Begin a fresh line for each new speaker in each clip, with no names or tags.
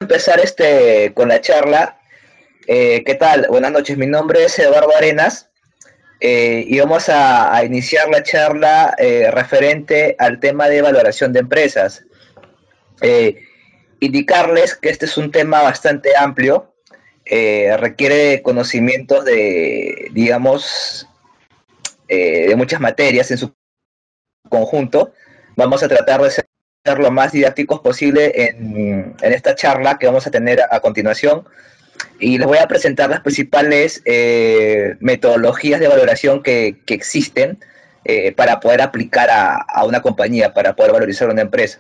Empezar con la charla. ¿Qué tal? Buenas noches, mi nombre es Eduardo Arenas y vamos a iniciar la charla referente al tema de valoración de empresas. Eh, Indicarles que este es un tema bastante amplio, requiere conocimientos de, digamos, de muchas materias en su conjunto. Vamos a tratar de ser lo más didácticos posible en esta charla que vamos a tener a continuación. Y les voy a presentar las principales metodologías de valoración que existen para poder aplicar a una compañía, para poder valorizar una empresa.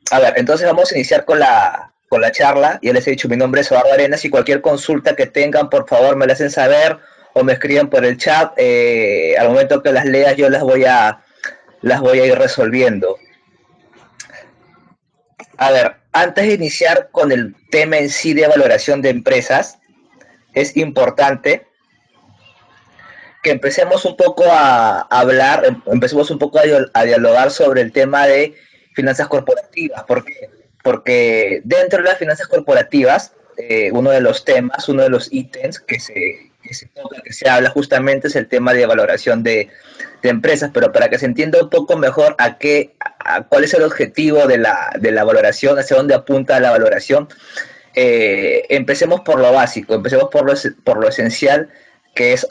A ver, entonces vamos a iniciar con la charla. Ya les he dicho, mi nombre es Eduardo Arenas y cualquier consulta que tengan, por favor, me la hacen saber o me escriben por el chat. Al momento que las leas, yo las voy a ir resolviendo. A ver, antes de iniciar con el tema en sí de valoración de empresas, es importante que empecemos un poco a hablar, empecemos un poco a dialogar sobre el tema de finanzas corporativas. ¿Por qué? Porque dentro de las finanzas corporativas, uno de los temas, uno de los ítems que se toca, que se habla justamente es el tema de valoración de empresas, pero para que se entienda un poco mejor cuál es el objetivo de la valoración, hacia dónde apunta la valoración, empecemos por lo básico, empecemos por lo esencial, que es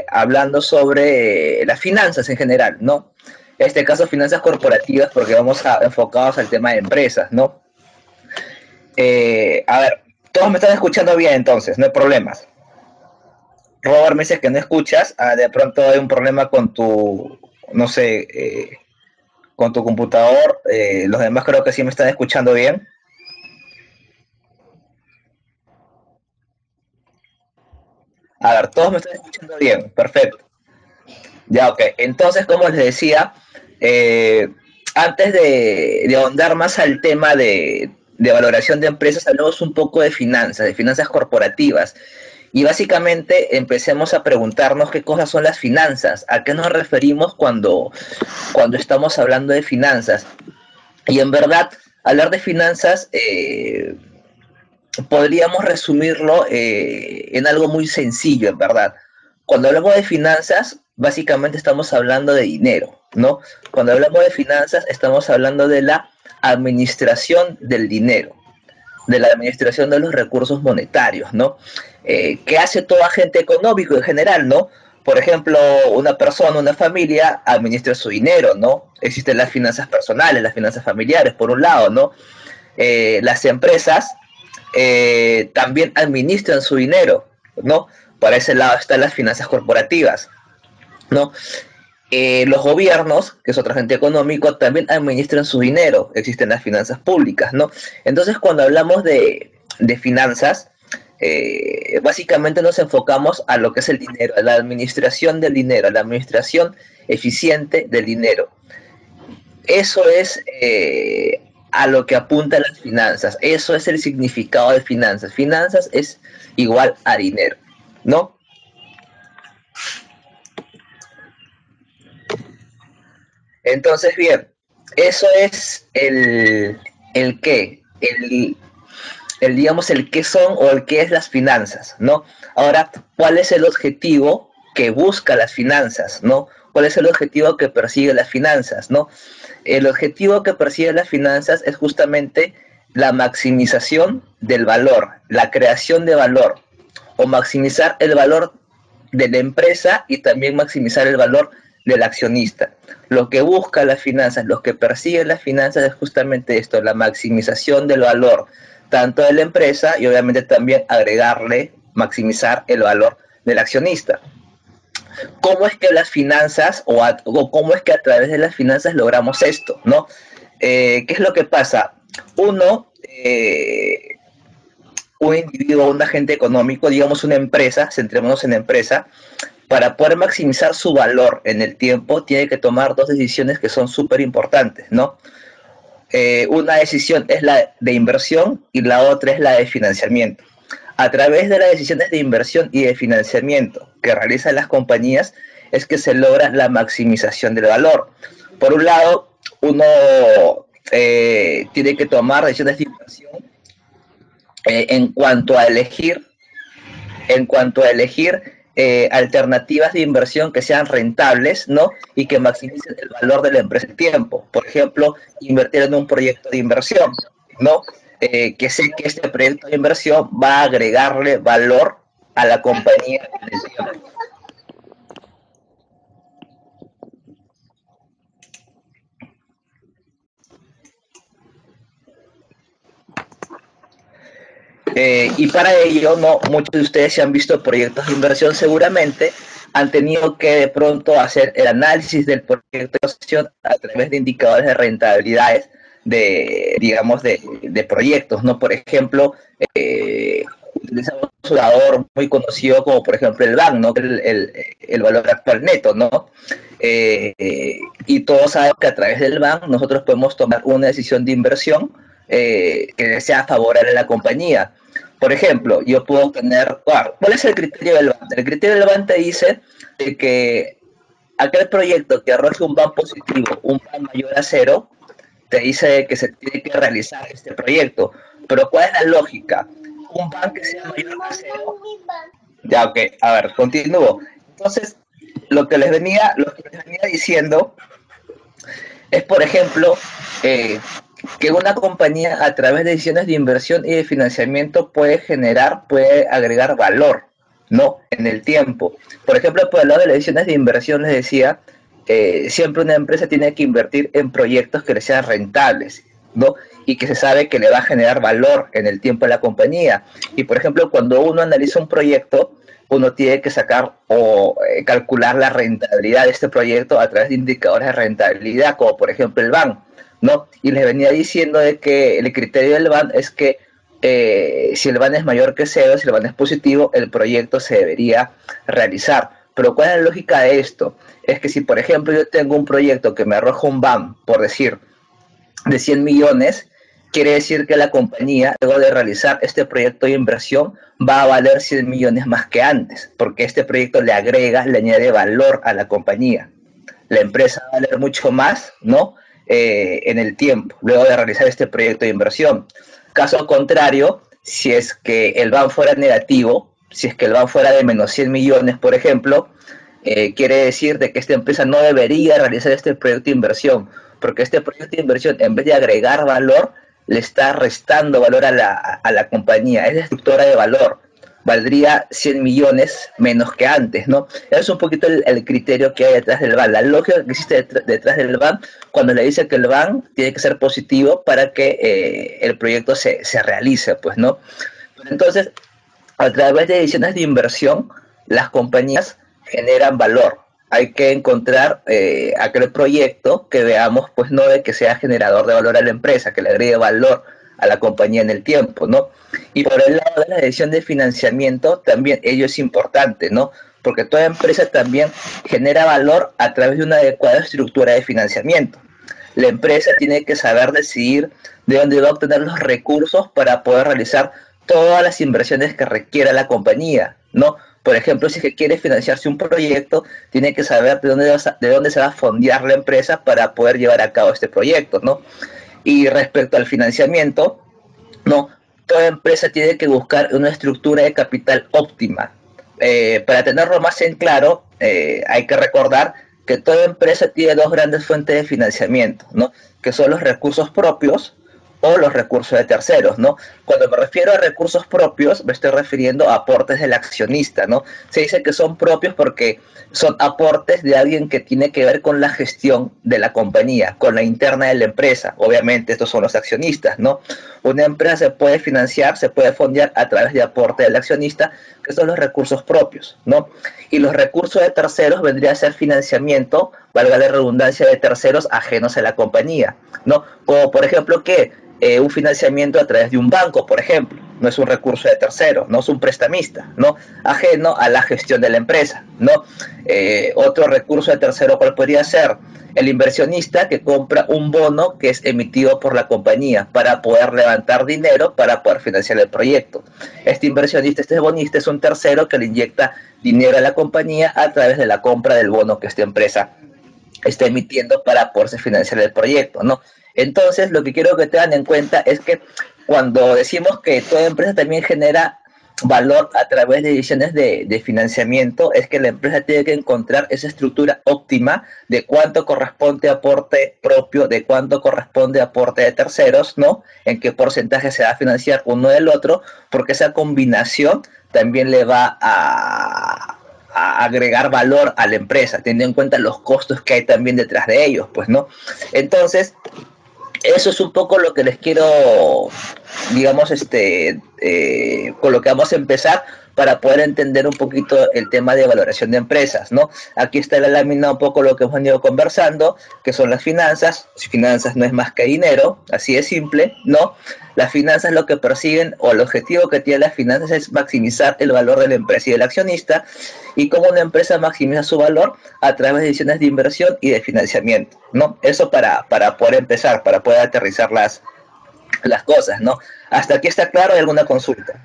hablando sobre las finanzas en general, ¿no? En este caso, finanzas corporativas, porque enfocados al tema de empresas, ¿no? A ver, todos me están escuchando bien entonces, no hay problemas. Robert me dice que no escuchas, de pronto hay un problema con tu, no sé, con tu computador, los demás creo que sí me están escuchando bien. A ver, todos me están escuchando bien, perfecto. Ya, ok. Entonces, como les decía, eh, antes de ahondar más al tema de valoración de empresas, hablemos un poco de finanzas corporativas. Y básicamente empecemos a preguntarnos qué cosas son las finanzas, a qué nos referimos cuando estamos hablando de finanzas. Y en verdad, hablar de finanzas podríamos resumirlo en algo muy sencillo, en verdad. Cuando hablamos de finanzas, básicamente estamos hablando de dinero, ¿no? Cuando hablamos de finanzas, estamos hablando de la administración del dinero, de la administración de los recursos monetarios, ¿no? ¿Qué hace todo agente económico en general, ¿no? Por ejemplo, una persona, una familia administra su dinero, ¿no? Existen las finanzas personales, las finanzas familiares, por un lado, ¿no? Las empresas también administran su dinero, ¿no? Para ese lado están las finanzas corporativas, ¿no? Los gobiernos, que es otro agente económico, también administran su dinero, existen las finanzas públicas, ¿no? Entonces, cuando hablamos de finanzas, básicamente nos enfocamos a lo que es el dinero, a la administración del dinero, a la administración eficiente del dinero. Eso es a lo que apuntan las finanzas. Eso es el significado de finanzas. Finanzas es igual a dinero, ¿no? Entonces, bien, eso es el qué, digamos, el qué son o el qué es las finanzas, ¿no? Ahora, ¿cuál es el objetivo que busca las finanzas, ¿no? ¿Cuál es el objetivo que persigue las finanzas, ¿no? El objetivo que persigue las finanzas es justamente la maximización del valor, la creación de valor, o maximizar el valor de la empresa y también maximizar el valor del accionista. Lo que busca las finanzas, lo que persigue las finanzas es justamente esto, la maximización del valor, tanto de la empresa y obviamente también agregarle, maximizar el valor del accionista. ¿Cómo es que las finanzas o cómo es que a través de las finanzas logramos esto, ¿no? ¿Qué es lo que pasa? Uno, un individuo, un agente económico, digamos una empresa, centrémonos en la empresa, para poder maximizar su valor en el tiempo, tiene que tomar dos decisiones que son súper importantes, ¿no? Una decisión es la de inversión y la otra es la de financiamiento. A través de las decisiones de inversión y de financiamiento que realizan las compañías, es que se logra la maximización del valor. Por un lado, uno tiene que tomar decisiones de inversión en cuanto a elegir, alternativas de inversión que sean rentables, ¿no? Y que maximicen el valor de la empresa en tiempo. Por ejemplo, invertir en un proyecto de inversión, ¿no? Que sé que este proyecto de inversión va a agregarle valor a la compañía en el tiempo. Y para ello, no, muchos de ustedes se han visto proyectos de inversión seguramente, han tenido que de pronto hacer el análisis del proyecto de inversión a través de indicadores de rentabilidades digamos, de proyectos, ¿no? Por ejemplo, utilizamos un usurador muy conocido como por ejemplo el BAN, ¿no? El valor actual neto, ¿no? Y todos sabemos que a través del BAN nosotros podemos tomar una decisión de inversión que sea favorable a la compañía. Por ejemplo, yo puedo tener, ¿cuál es el criterio del BAN? El criterio del BAN te dice que aquel proyecto que arroje un BAN positivo, un BAN mayor a cero, te dice que se tiene que realizar este proyecto. Pero ¿cuál es la lógica? Un BAN que sea mayor a cero. Ya, ok, a ver, continúo. Entonces, lo que les venía diciendo es, por ejemplo, que una compañía a través de decisiones de inversión y de financiamiento puede agregar valor, ¿no? En el tiempo. Por ejemplo, por el lado de las decisiones de inversión les decía, siempre una empresa tiene que invertir en proyectos que le sean rentables, ¿no? Y que se sabe que le va a generar valor en el tiempo a la compañía. Y por ejemplo, cuando uno analiza un proyecto, uno tiene que sacar o calcular la rentabilidad de este proyecto a través de indicadores de rentabilidad, como por ejemplo el BAN, ¿no? Y les venía diciendo de que el criterio del BAN es que si el BAN es mayor que cero, si el BAN es positivo, el proyecto se debería realizar. Pero ¿cuál es la lógica de esto? Es que si, por ejemplo, yo tengo un proyecto que me arroja un BAN, por decir, de 100 millones, quiere decir que la compañía, luego de realizar este proyecto de inversión, va a valer 100 millones más que antes, porque este proyecto le añade valor a la compañía. La empresa va a valer mucho más, ¿no? En el tiempo, luego de realizar este proyecto de inversión. Caso contrario, si es que el BAN fuera negativo, si es que el BAN fuera de menos 100 millones, por ejemplo, quiere decir de que esta empresa no debería realizar este proyecto de inversión, porque este proyecto de inversión, en vez de agregar valor, le está restando valor a la compañía, es destructora de valor, valdría 100 millones menos que antes, ¿no? Es un poquito el criterio que hay detrás del BAN, la lógica que existe detrás del BAN, cuando le dice que el BAN tiene que ser positivo para que el proyecto se realice, pues, ¿no? Entonces, a través de decisiones de inversión, las compañías generan valor. Hay que encontrar aquel proyecto que veamos, pues no de que sea generador de valor a la empresa, que le agregue valor a la compañía en el tiempo, ¿no? Y por el lado de la decisión de financiamiento, también ello es importante, ¿no? Porque toda empresa también genera valor a través de una adecuada estructura de financiamiento. La empresa tiene que saber decidir de dónde va a obtener los recursos para poder realizar todas las inversiones que requiera la compañía, ¿no? Por ejemplo, si es que quiere financiarse un proyecto, tiene que saber de dónde se va a fondear la empresa para poder llevar a cabo este proyecto, ¿no? Y respecto al financiamiento, no, toda empresa tiene que buscar una estructura de capital óptima. Para tenerlo más en claro, hay que recordar que toda empresa tiene dos grandes fuentes de financiamiento, ¿no? Que son los recursos propios o los recursos de terceros, ¿no? Cuando me refiero a recursos propios, me estoy refiriendo a aportes del accionista, ¿no? Se dice que son propios porque son aportes de alguien que tiene que ver con la gestión de la compañía, con la interna de la empresa. Obviamente estos son los accionistas, ¿no? Una empresa se puede financiar, se puede fondear a través de aporte del accionista, que son los recursos propios, ¿no? Y los recursos de terceros vendría a ser financiamiento, valga la redundancia, de terceros ajenos a la compañía, ¿no? Como por ejemplo que un financiamiento a través de un banco, por ejemplo, no es un recurso de tercero, no es un prestamista, ¿no? Ajeno a la gestión de la empresa, ¿no? Otro recurso de tercero, ¿cuál podría ser? El inversionista que compra un bono que es emitido por la compañía para poder levantar dinero para poder financiar el proyecto. Este inversionista, este bonista, es un tercero que le inyecta dinero a la compañía a través de la compra del bono que esta empresa está emitiendo para poderse financiar el proyecto, ¿no? Entonces, lo que quiero que tengan en cuenta es que cuando decimos que toda empresa también genera valor a través de decisiones de financiamiento, es que la empresa tiene que encontrar esa estructura óptima de cuánto corresponde aporte propio, de cuánto corresponde aporte de terceros, ¿no? En qué porcentaje se va a financiar uno del otro, porque esa combinación también le va a agregar valor a la empresa, teniendo en cuenta los costos que hay también detrás de ellos, pues, ¿no? Entonces, eso es un poco lo que les quiero, digamos, con lo que vamos a empezar para poder entender un poquito el tema de valoración de empresas, ¿no? Aquí está la lámina un poco lo que hemos venido conversando, que son las finanzas. Finanzas no es más que dinero, así de simple, ¿no? Las finanzas lo que persiguen, o el objetivo que tienen las finanzas es maximizar el valor de la empresa y del accionista, y cómo una empresa maximiza su valor a través de decisiones de inversión y de financiamiento, ¿no? Eso para poder empezar, para poder aterrizar las cosas, ¿no? Hasta aquí está claro. ¿Hay alguna consulta?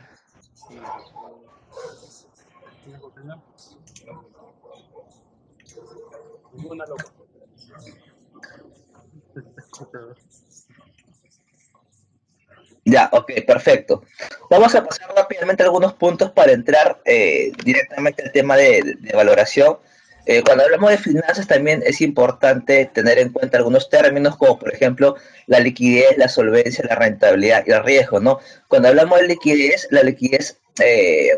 Ya, ok, perfecto. Vamos a pasar rápidamente algunos puntos para entrar directamente al tema de valoración. Cuando hablamos de finanzas también es importante tener en cuenta algunos términos como por ejemplo la liquidez, la solvencia, la rentabilidad y el riesgo, ¿no? Cuando hablamos de liquidez, la liquidez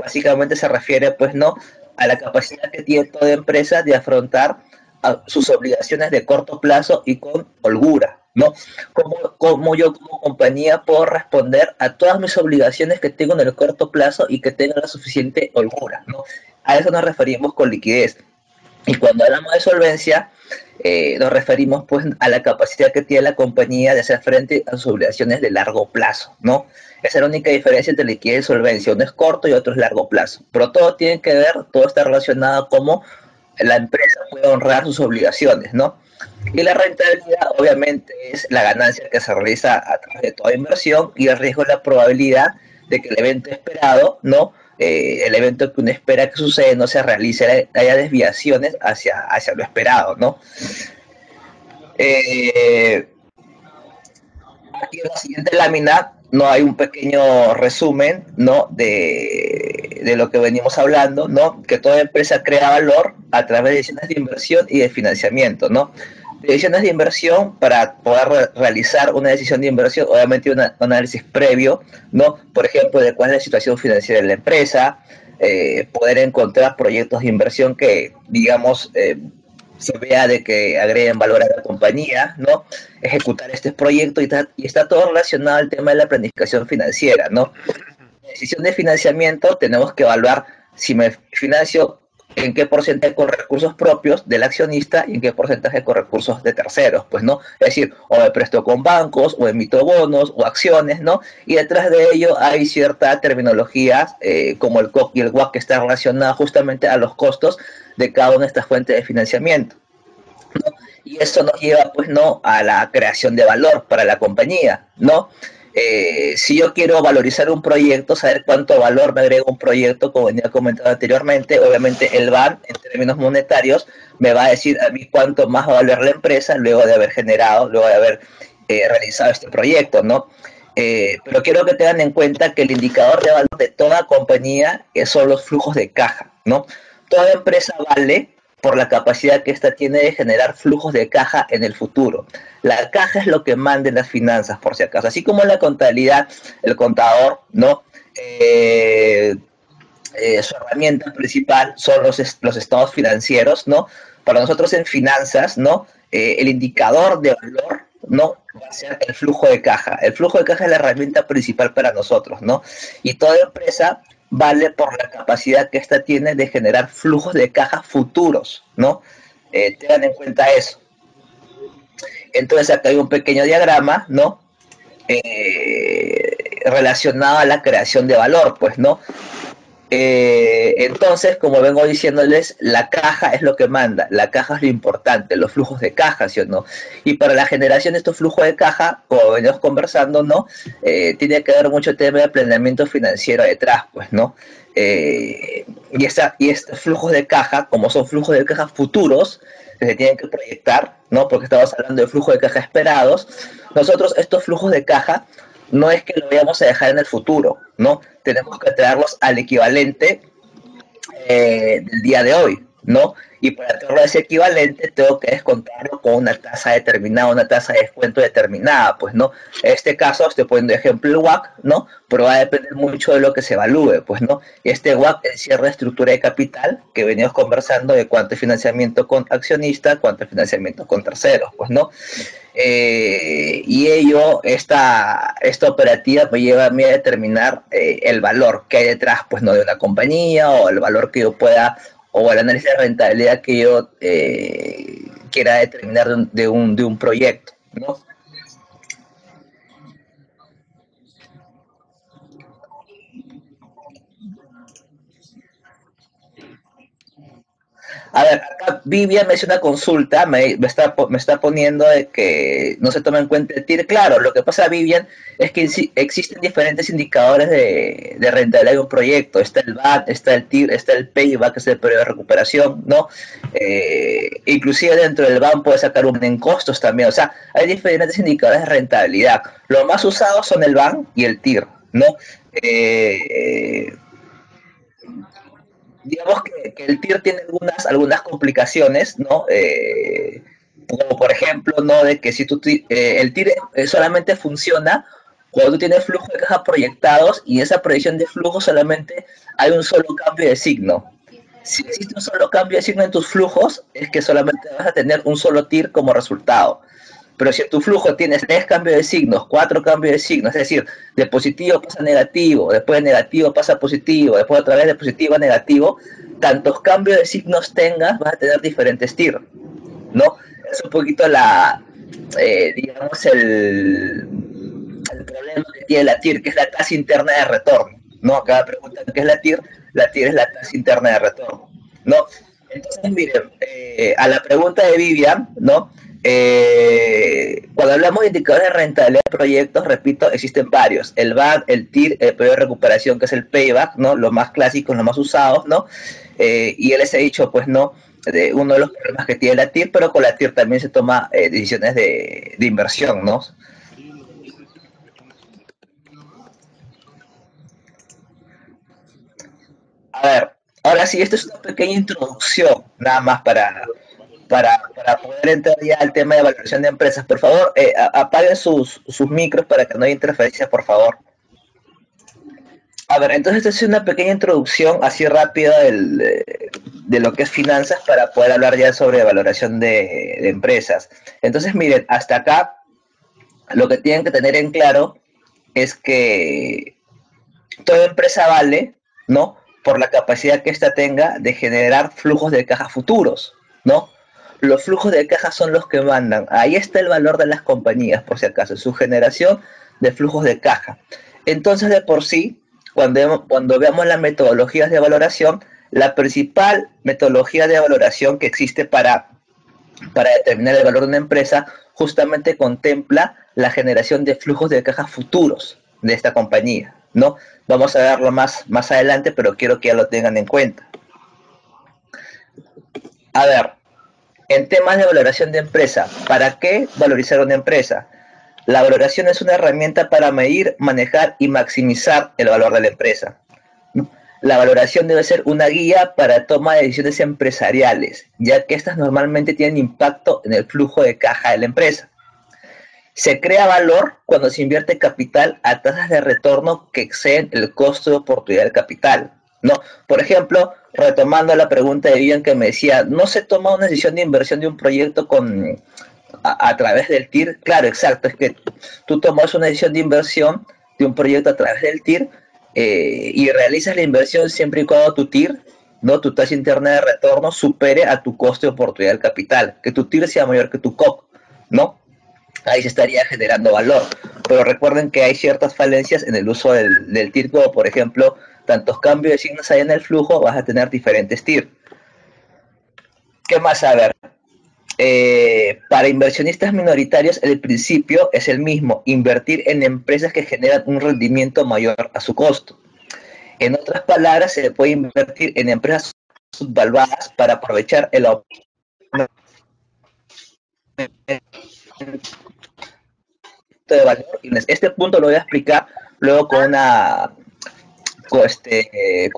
básicamente se refiere pues no a la capacidad que tiene toda empresa de afrontar a sus obligaciones de corto plazo y con holgura, ¿no? Cómo yo como compañía puedo responder a todas mis obligaciones que tengo en el corto plazo y que tenga la suficiente holgura, ¿no? A eso nos referimos con liquidez. Y cuando hablamos de solvencia, nos referimos pues a la capacidad que tiene la compañía de hacer frente a sus obligaciones de largo plazo, ¿no? Esa es la única diferencia entre liquidez y solvencia. Uno es corto y otro es largo plazo. Pero todo tiene que ver, todo está relacionado a cómo la empresa puede honrar sus obligaciones, ¿no? Y la rentabilidad, obviamente, es la ganancia que se realiza a través de toda inversión, y el riesgo es la probabilidad de que el evento esperado, ¿no? El evento que uno espera que suceda no se realice, haya desviaciones hacia lo esperado, ¿no? Eh, Aquí en la siguiente lámina no hay un pequeño resumen, ¿no? De lo que venimos hablando, ¿no? Que toda empresa crea valor a través de decisiones de inversión y de financiamiento, ¿no? Decisiones de inversión, para poder realizar una decisión de inversión, obviamente un análisis previo, ¿no? Por ejemplo, de cuál es la situación financiera de la empresa, poder encontrar proyectos de inversión que, digamos, se vea de que agreguen valor a la compañía, ¿no? Ejecutar este proyecto, y está todo relacionado al tema de la planificación financiera, ¿no? En decisión de financiamiento tenemos que evaluar si me financio, en qué porcentaje con recursos propios del accionista y en qué porcentaje con recursos de terceros, pues, ¿no? Es decir, o me presto con bancos, o emito bonos, o acciones, ¿no? Y detrás de ello hay cierta terminología, como el COC y el WAC, que está relacionada justamente a los costos de cada una de estas fuentes de financiamiento, ¿no? Y eso nos lleva, pues, no, a la creación de valor para la compañía, ¿no? Si yo quiero valorizar un proyecto, saber cuánto valor me agrega un proyecto, como venía comentado anteriormente, obviamente el BAN, en términos monetarios, me va a decir a mí cuánto más va a valer la empresa luego de haber generado, luego de haber realizado este proyecto, ¿no? Pero quiero que tengan en cuenta que el indicador de valor de toda compañía son los flujos de caja, ¿no? Toda empresa vale por la capacidad que ésta tiene de generar flujos de caja en el futuro. La caja es lo que manda en las finanzas, por si acaso. Así como en la contabilidad, el contador, ¿no? Su herramienta principal son los estados financieros, ¿no? Para nosotros en finanzas, ¿no? El indicador de valor, ¿no? Va a ser el flujo de caja. El flujo de caja es la herramienta principal para nosotros, ¿no? Y toda empresa vale por la capacidad que ésta tiene de generar flujos de caja futuros, ¿no? Tengan en cuenta eso. Entonces acá hay un pequeño diagrama, ¿no? relacionado a la creación de valor, pues, ¿no? Entonces, como vengo diciéndoles, la caja es lo que manda, la caja es lo importante, los flujos de caja, ¿sí o no? Y para la generación de estos flujos de caja, como venimos conversando, ¿no? Tiene que haber mucho tema de planeamiento financiero detrás, pues, ¿no? Y estos flujos de caja, como son flujos de caja futuros, que se tienen que proyectar, ¿no? Porque estamos hablando de flujos de caja esperados, nosotros estos flujos de caja no es que lo vayamos a dejar en el futuro, ¿no? Tenemos que traerlos al equivalente del día de hoy, ¿no? Y para traerlo a ese equivalente tengo que descontarlo con una tasa determinada, una tasa de descuento determinada, pues, ¿no? En este caso, estoy poniendo ejemplo el WAC, ¿no? Pero va a depender mucho de lo que se evalúe, pues, ¿no? Y este WAC encierra estructura de capital, que venimos conversando de cuánto es financiamiento con accionistas, cuánto es financiamiento con terceros, pues, ¿no? Y ello, esta operativa me lleva a mí a determinar el valor que hay detrás, pues, no de una compañía, o el valor que yo pueda, o el análisis de rentabilidad que yo quiera determinar de un proyecto, ¿no? A ver, acá Vivian me hace una consulta, me está poniendo de que no se toma en cuenta el TIR. Claro, lo que pasa, Vivian, es que existen diferentes indicadores de rentabilidad de un proyecto. Está el VAT, está el TIR, está el payback, que es el periodo de recuperación, ¿no? Inclusive dentro del BAM puede sacar un en costos también. O sea, hay diferentes indicadores de rentabilidad. Los más usados son el BAM y el TIR, ¿no? Eh, digamos que el TIR tiene algunas complicaciones, ¿no? Como por ejemplo, ¿no? De que si el TIR solamente funciona cuando tú tienes flujos de caja proyectados y esa proyección de flujo solamente hay un solo cambio de signo. Si existe un solo cambio de signo en tus flujos, es que solamente vas a tener un solo TIR como resultado. Pero si en tu flujo tienes 3 cambios de signos, 4 cambios de signos, es decir, de positivo pasa a negativo, después de negativo pasa a positivo, después otra vez de positivo a negativo, tantos cambios de signos tengas, vas a tener diferentes TIR, ¿no? Es un poquito digamos, el problema que tiene la TIR, que es la tasa interna de retorno, ¿no? Acá preguntan qué es la TIR es la tasa interna de retorno, ¿no? Entonces, miren, a la pregunta de Vivian, ¿no? Cuando hablamos de indicadores de rentabilidad de proyectos, repito, existen varios. El BAC, el TIR, el periodo de recuperación, que es el payback, ¿no? Los más clásicos, los más usados, ¿no? Y él les ha dicho, pues, no, de uno de los problemas que tiene la TIR, pero con la TIR también se toma decisiones de inversión, ¿no? A ver, ahora sí, esto es una pequeña introducción, nada más para poder entrar ya al tema de valoración de empresas. Por favor, apaguen sus micros para que no haya interferencias, por favor. A ver, entonces esta es una pequeña introducción así rápida de lo que es finanzas para poder hablar ya sobre valoración de empresas. Entonces, miren, hasta acá lo que tienen que tener en claro es que toda empresa vale, ¿no? Por la capacidad que ésta tenga de generar flujos de caja futuros, ¿no? Los flujos de caja son los que mandan. Ahí está el valor de las compañías, por si acaso, su generación de flujos de caja. Entonces, de por sí, cuando veamos las metodologías de valoración, la principal metodología de valoración que existe para determinar el valor de una empresa justamente contempla la generación de flujos de caja futuros de esta compañía, ¿no? Vamos a verlo más adelante, pero quiero que ya lo tengan en cuenta. A ver, en temas de valoración de empresa, ¿para qué valorizar una empresa? La valoración es una herramienta para medir, manejar y maximizar el valor de la empresa. La valoración debe ser una guía para toma de decisiones empresariales, ya que estas normalmente tienen impacto en el flujo de caja de la empresa. Se crea valor cuando se invierte capital a tasas de retorno que exceden el costo de oportunidad del capital, ¿no? Por ejemplo, retomando la pregunta de Ian que me decía, ¿no se toma una decisión de inversión de un proyecto a través del TIR? Claro, exacto, es que tú tomas una decisión de inversión de un proyecto a través del TIR y realizas la inversión siempre y cuando tu TIR, ¿no? Tu tasa interna de retorno supere a tu costo de oportunidad del capital, que tu TIR sea mayor que tu COP, ¿no? Ahí se estaría generando valor. pero recuerden que hay ciertas falencias en el uso del TIR, como por ejemplo, tantos cambios de signos hay en el flujo, vas a tener diferentes TIR. ¿Qué más? A ver, para inversionistas minoritarios el principio es el mismo, invertir en empresas que generan un rendimiento mayor a su costo. En otras palabras, se puede invertir en empresas subvaluadas para aprovechar el aumento de valor. Este punto lo voy a explicar luego con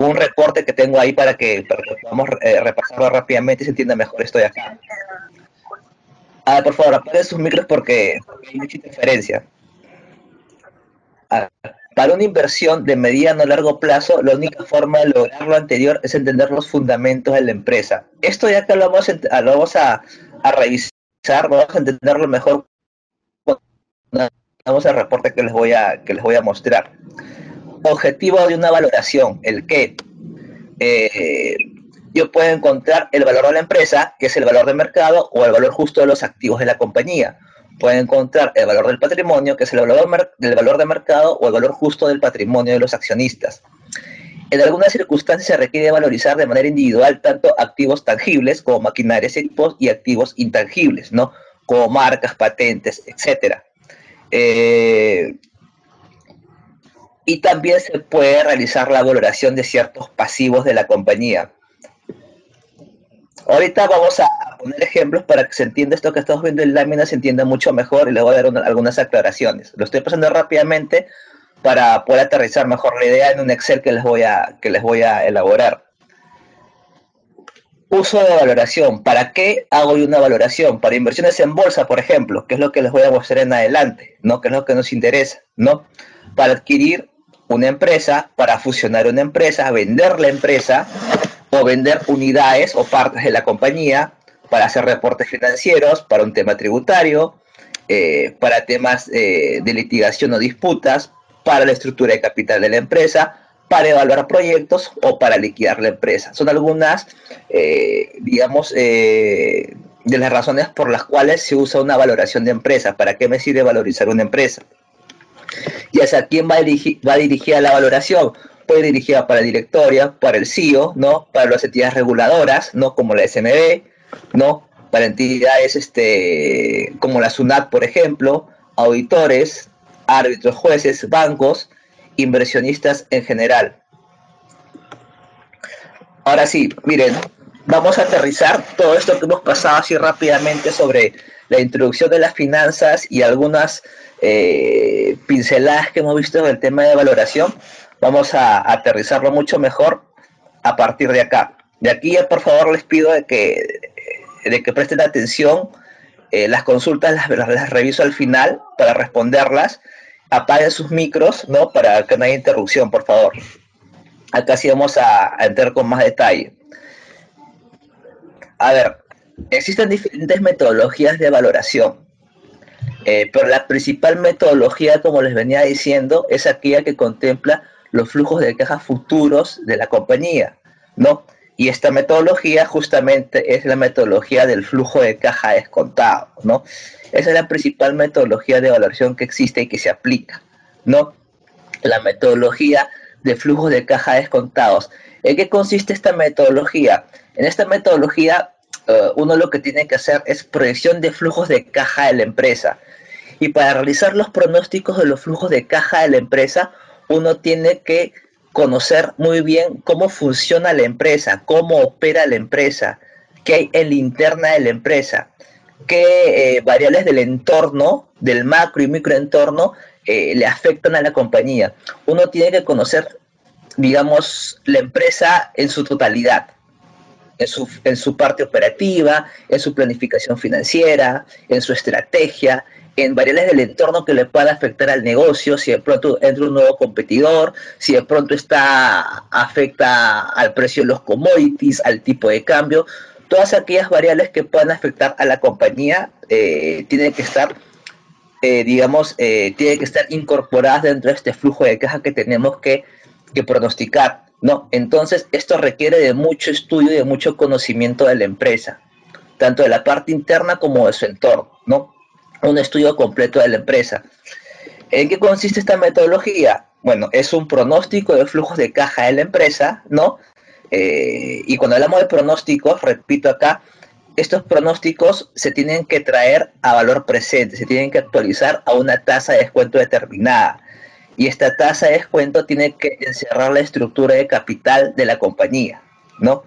un reporte que tengo ahí para que podamos repasarlo rápidamente y se entienda mejor esto de acá. Por favor, apaguen sus micros porque hay mucha interferencia. Para una inversión de mediano a largo plazo, la única forma de lograr lo anterior es entender los fundamentos de la empresa. Esto ya que lo vamos a revisar, vamos a entenderlo mejor cuando vamos al reporte que les voy a mostrar. Objetivo de una valoración, el que yo puedo encontrar el valor de la empresa, que es el valor de mercado, o el valor justo de los activos de la compañía. Pueden encontrar el valor del patrimonio, que es el valor de mercado, o el valor justo del patrimonio de los accionistas. En algunas circunstancias se requiere valorizar de manera individual tanto activos tangibles como maquinarias y equipos y activos intangibles, ¿no? Como marcas, patentes, etc. Y también se puede realizar la valoración de ciertos pasivos de la compañía. Ahorita vamos a poner ejemplos para que se entienda esto que estamos viendo en lámina, se entienda mucho mejor y le voy a dar algunas aclaraciones. Lo estoy pasando rápidamente para poder aterrizar mejor la idea en un Excel que les voy a elaborar. Uso de valoración. ¿Para qué hago yo una valoración? Para inversiones en bolsa, por ejemplo, que es lo que les voy a mostrar en adelante, ¿no? Que es lo que nos interesa, ¿no? Para adquirir una empresa, para fusionar una empresa, vender la empresa, o vender unidades o partes de la compañía, para hacer reportes financieros, para un tema tributario, para temas de litigación o disputas, para la estructura de capital de la empresa, para evaluar proyectos o para liquidar la empresa. Son algunas, digamos, de las razones por las cuales se usa una valoración de empresa. ¿Para qué me sirve valorizar una empresa? Y hacia quién va dirigida la valoración. Puede ir dirigida para la directoria, para el CEO, ¿no? Para las entidades reguladoras, ¿no? Como la SMB, ¿no? Para entidades como la SUNAT, por ejemplo, auditores, árbitros, jueces, bancos, inversionistas en general. Ahora sí, miren, vamos a aterrizar todo esto que hemos pasado así rápidamente sobre la introducción de las finanzas y algunas pinceladas que hemos visto del tema de valoración. Vamos a aterrizarlo mucho mejor a partir de acá. De aquí, por favor, les pido de que presten atención. Las consultas las reviso al final para responderlas. Apaguen sus micros, ¿no? Para que no haya interrupción, por favor. Acá sí vamos a entrar con más detalle. A ver, existen diferentes metodologías de valoración. Pero la principal metodología, como les venía diciendo, es aquella que contempla los flujos de caja futuros de la compañía, ¿no? Y esta metodología justamente es la metodología del flujo de caja descontado, ¿no? Esa es la principal metodología de valoración que existe y que se aplica, ¿no? La metodología de flujos de caja descontados. ¿En qué consiste esta metodología? En esta metodología, uno lo que tiene que hacer es proyección de flujos de caja de la empresa. Y para realizar los pronósticos de los flujos de caja de la empresa, uno tiene que conocer muy bien cómo funciona la empresa, cómo opera la empresa, qué hay en la interna de la empresa, qué variables del entorno, del macro y microentorno, le afectan a la compañía. Uno tiene que conocer, digamos, la empresa en su totalidad. En su parte operativa, en su planificación financiera, en su estrategia, en variables del entorno que le puedan afectar al negocio, si de pronto entra un nuevo competidor, si de pronto afecta al precio de los commodities, al tipo de cambio, todas aquellas variables que puedan afectar a la compañía tienen que estar, tienen que estar incorporadas dentro de este flujo de caja que tenemos que pronosticar, ¿no? Entonces, esto requiere de mucho estudio y de mucho conocimiento de la empresa, tanto de la parte interna como de su entorno, ¿no? Un estudio completo de la empresa. ¿En qué consiste esta metodología? Bueno, es un pronóstico de flujos de caja de la empresa, ¿no? Y cuando hablamos de pronósticos, repito acá, estos pronósticos se tienen que traer a valor presente, se tienen que actualizar a una tasa de descuento determinada. Y esta tasa de descuento tiene que encerrar la estructura de capital de la compañía, ¿no?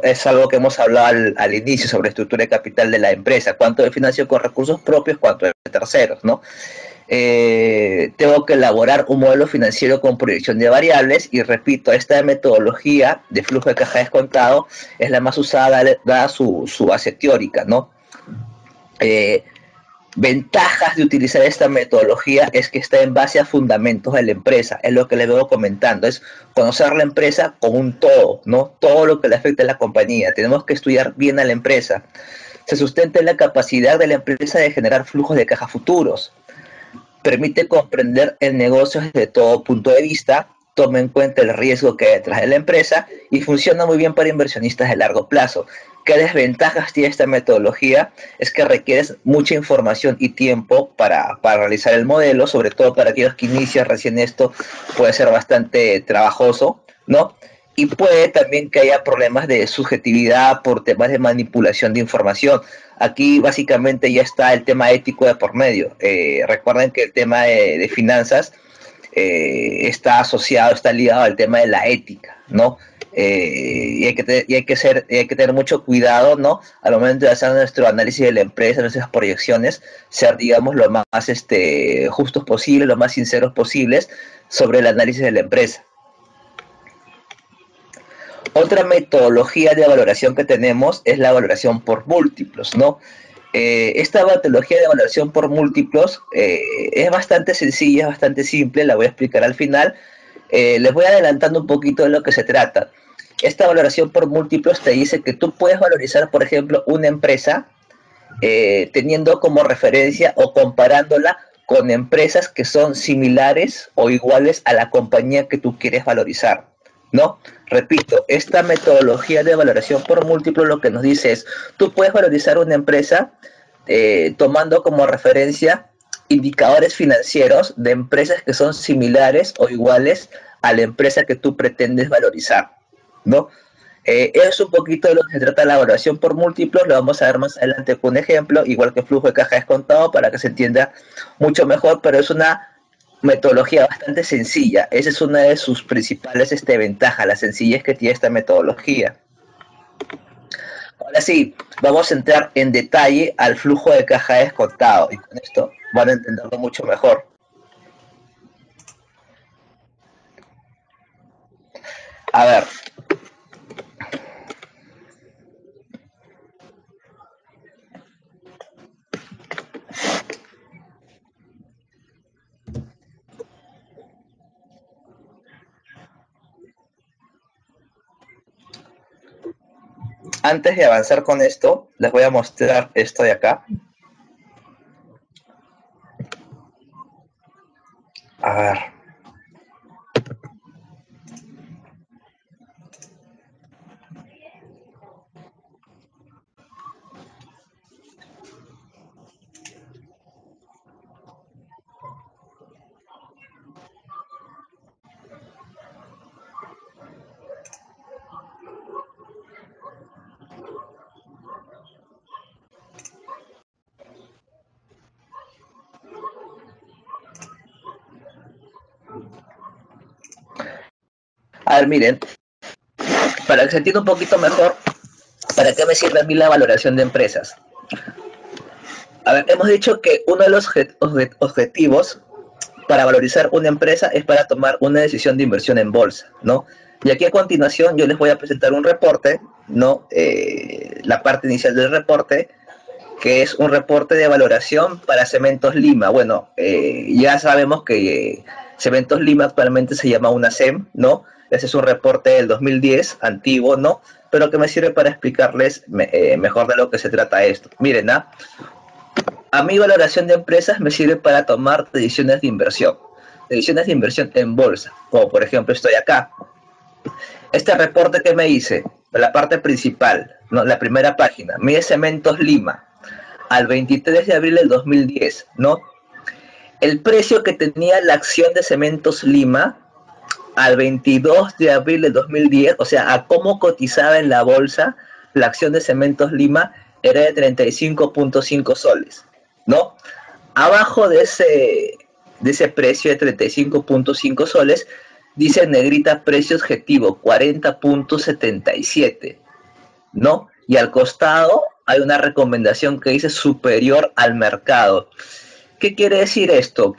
Es algo que hemos hablado al inicio sobre estructura de capital de la empresa, cuánto de financiación con recursos propios, cuánto de terceros, ¿no? Tengo que elaborar un modelo financiero con proyección de variables y repito, esta metodología de flujo de caja descontado es la más usada dada su base teórica, ¿no? Eh, Ventajas de utilizar esta metodología es que está en base a fundamentos de la empresa, es lo que le vengo comentando, es conocer la empresa como un todo, ¿no? Todo lo que le afecta a la compañía, tenemos que estudiar bien a la empresa. Se sustenta en la capacidad de la empresa de generar flujos de caja futuros, permite comprender el negocio desde todo punto de vista, toma en cuenta el riesgo que hay detrás de la empresa y funciona muy bien para inversionistas de largo plazo. ¿Qué desventajas tiene esta metodología? Es que requieres mucha información y tiempo para realizar el modelo, sobre todo para aquellos que inician recién esto, puede ser bastante trabajoso, ¿no? Y puede también que haya problemas de subjetividad por temas de manipulación de información. Aquí básicamente ya está el tema ético de por medio. Recuerden que el tema de finanzas está asociado, está ligado al tema de la ética, ¿no? Hay que tener mucho cuidado, ¿no? Al momento de hacer nuestro análisis de la empresa, nuestras proyecciones, ser, digamos, lo más justos posible, lo más sinceros posibles sobre el análisis de la empresa. Otra metodología de valoración que tenemos es la valoración por múltiplos, ¿no? Esta metodología de valoración por múltiplos es bastante sencilla, es bastante simple, la voy a explicar al final. Les voy adelantando un poquito de lo que se trata. Esta valoración por múltiplos te dice que tú puedes valorizar, por ejemplo, una empresa teniendo como referencia o comparándola con empresas que son similares o iguales a la compañía que tú quieres valorizar, ¿no? Repito, esta metodología de valoración por múltiplo lo que nos dice es, tú puedes valorizar una empresa tomando como referencia indicadores financieros de empresas que son similares o iguales a la empresa que tú pretendes valorizar, ¿no? Es un poquito de lo que se trata la valoración por múltiplos, lo vamos a ver más adelante con un ejemplo, igual que flujo de caja descontado, para que se entienda mucho mejor, pero es una metodología bastante sencilla. Esa es una de sus principales ventajas, la sencillez que tiene esta metodología. Ahora sí, vamos a entrar en detalle al flujo de caja descontado y con esto van a entenderlo mucho mejor. A ver, antes de avanzar con esto, les voy a mostrar esto de acá. A ver. A ver, miren, para que se entienda un poquito mejor, ¿para qué me sirve a mí la valoración de empresas? A ver, hemos dicho que uno de los objetivos para valorizar una empresa es para tomar una decisión de inversión en bolsa, ¿no? Y aquí a continuación yo les voy a presentar un reporte, ¿no? La parte inicial del reporte, que es un reporte de valoración para Cementos Lima. Bueno, ya sabemos que Cementos Lima actualmente se llama una SEM, ¿no? Ese es un reporte del 2010, antiguo, ¿no? Pero que me sirve para explicarles mejor de lo que se trata esto. Miren, ¿ah? A mi valoración de empresas me sirve para tomar decisiones de inversión en bolsa, como por ejemplo estoy acá. Este reporte que me hice, la parte principal, ¿no? La primera página, mide Cementos Lima, al 23 de abril del 2010, ¿no? el precio que tenía la acción de Cementos Lima al 22 de abril de 2010, o sea, a cómo cotizaba en la bolsa la acción de Cementos Lima, era de 35.5 soles, ¿no? Abajo de ese precio de 35.5 soles, dice en negrita precio objetivo 40.77, ¿no? Y al costado hay una recomendación que dice superior al mercado. ¿Qué quiere decir esto?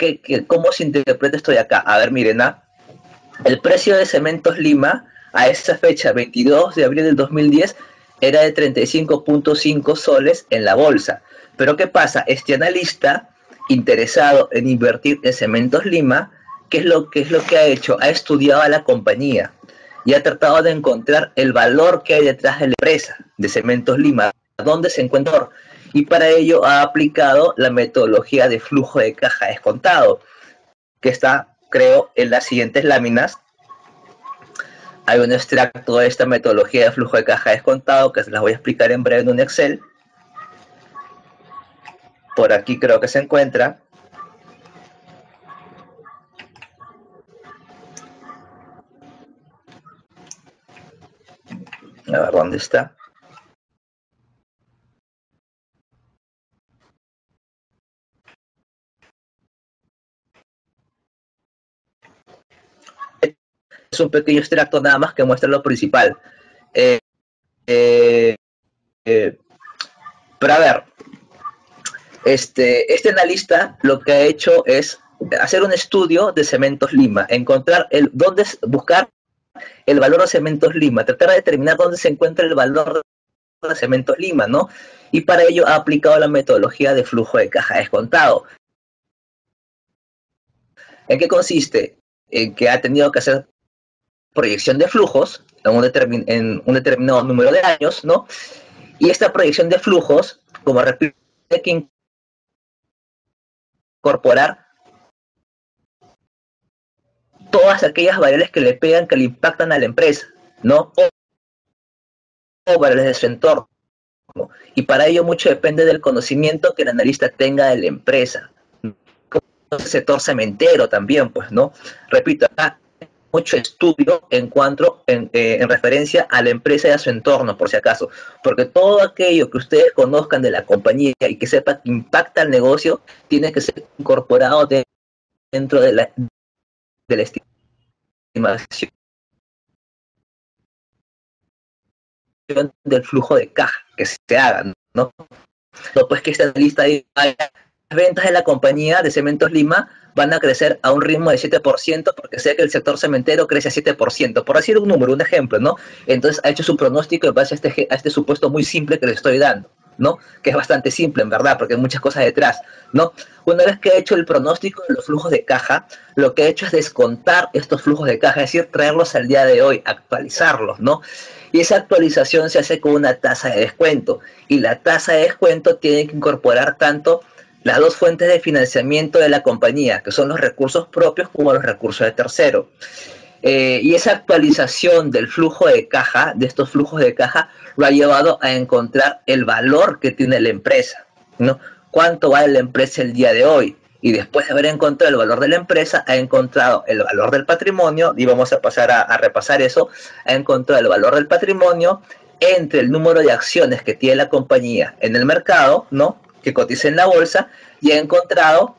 ¿Cómo se interpreta esto de acá? A ver, miren, el precio de Cementos Lima a esa fecha, 22 de abril del 2010, era de 35.5 soles en la bolsa. Pero ¿qué pasa? Este analista interesado en invertir en Cementos Lima, ¿qué es lo que ha hecho? Ha estudiado a la compañía y ha tratado de encontrar el valor que hay detrás de la empresa de Cementos Lima, dónde se encuentra, y para ello ha aplicado la metodología de flujo de caja descontado, que está, creo, en las siguientes láminas. Hay un extracto de esta metodología de flujo de caja descontado que se las voy a explicar en breve en un Excel. Por aquí creo que se encuentra. A ver, ¿dónde está? Es un pequeño extracto nada más que muestra lo principal. Eh, eh, eh, pero a ver, este analista lo que ha hecho es hacer un estudio de Cementos Lima, encontrar buscar el valor de Cementos Lima, tratar de determinar dónde se encuentra el valor de Cementos Lima, ¿no? Y para ello ha aplicado la metodología de flujo de caja descontado. ¿En qué consiste? En que ha tenido que hacer proyección de flujos en un determinado número de años, ¿no? Y esta proyección de flujos, como repito, hay que incorporar todas aquellas variables que le pegan, que le impactan a la empresa, ¿no? O variables de su entorno. Y para ello mucho depende del conocimiento que el analista tenga de la empresa. El sector cementero también, pues, ¿no? Repito, acá mucho estudio en referencia a la empresa y a su entorno, por si acaso, porque todo aquello que ustedes conozcan de la compañía y que sepan que impacta al negocio, tiene que ser incorporado dentro de la estimación del flujo de caja que se haga, ¿no? No, pues que esta lista de las ventas de la compañía de Cementos Lima van a crecer a un ritmo de 7% porque sé que el sector cementero crece a 7%, por decir un número, un ejemplo, ¿no? Entonces ha hecho su pronóstico en base a este supuesto muy simple que le estoy dando, ¿no? Que es bastante simple, en verdad, porque hay muchas cosas detrás, ¿no? Una vez que ha hecho el pronóstico de los flujos de caja, lo que ha hecho es descontar estos flujos de caja, es decir, traerlos al día de hoy, actualizarlos, ¿no? Y esa actualización se hace con una tasa de descuento. Y la tasa de descuento tiene que incorporar tanto las dos fuentes de financiamiento de la compañía, que son los recursos propios como los recursos de tercero. Y esa actualización del flujo de caja, de estos flujos de caja, lo ha llevado a encontrar el valor que tiene la empresa, ¿no? ¿Cuánto vale la empresa el día de hoy? Y después de haber encontrado el valor de la empresa, ha encontrado el valor del patrimonio, y vamos a pasar a repasar eso, ha encontrado el valor del patrimonio entre el número de acciones que tiene la compañía en el mercado, ¿no? Que cotiza en la bolsa, y ha encontrado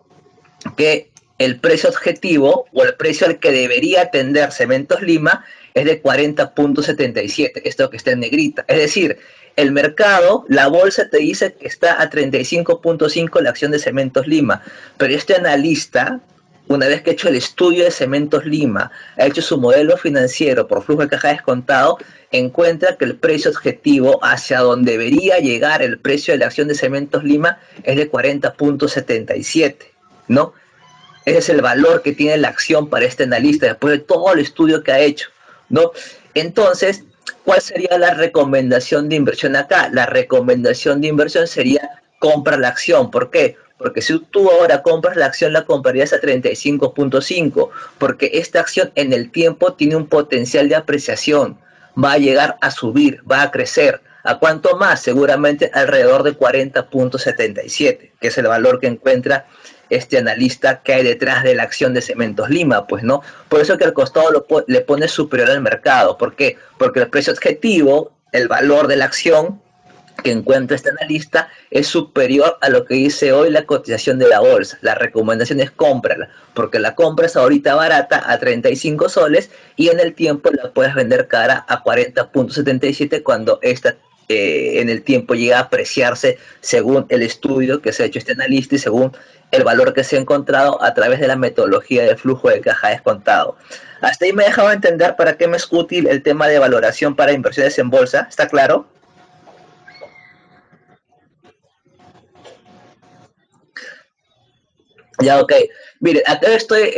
que el precio objetivo o el precio al que debería atender Cementos Lima es de 40.77, esto que está en negrita. Es decir, el mercado, la bolsa te dice que está a 35.5 la acción de Cementos Lima, pero este analista, una vez que ha hecho el estudio de Cementos Lima, ha hecho su modelo financiero por flujo de caja descontado, encuentra que el precio objetivo hacia donde debería llegar el precio de la acción de Cementos Lima es de 40.77, ¿no? Ese es el valor que tiene la acción para este analista después de todo el estudio que ha hecho, ¿no? Entonces, ¿cuál sería la recomendación de inversión acá? La recomendación de inversión sería compra la acción. ¿Por qué? Porque si tú ahora compras la acción, la comprarías a 35.5, porque esta acción en el tiempo tiene un potencial de apreciación, va a llegar a subir, va a crecer. ¿A cuánto más? Seguramente alrededor de 40.77, que es el valor que encuentra este analista que hay detrás de la acción de Cementos Lima, pues, ¿no? Por eso que el costado le pone superior al mercado. ¿Por qué? Porque el precio objetivo, el valor de la acción que encuentra este analista es superior a lo que dice hoy la cotización de la bolsa. La recomendación es cómprala, porque la compras ahorita barata a 35 soles y en el tiempo la puedes vender cara a 40.77 cuando esta en el tiempo llega a apreciarse según el estudio que se ha hecho este analista y según el valor que se ha encontrado a través de la metodología del flujo de caja descontado. Hasta ahí me he dejado entender para qué me es útil el tema de valoración para inversiones en bolsa. ¿Está claro? Ya, ok. Mire, acá estoy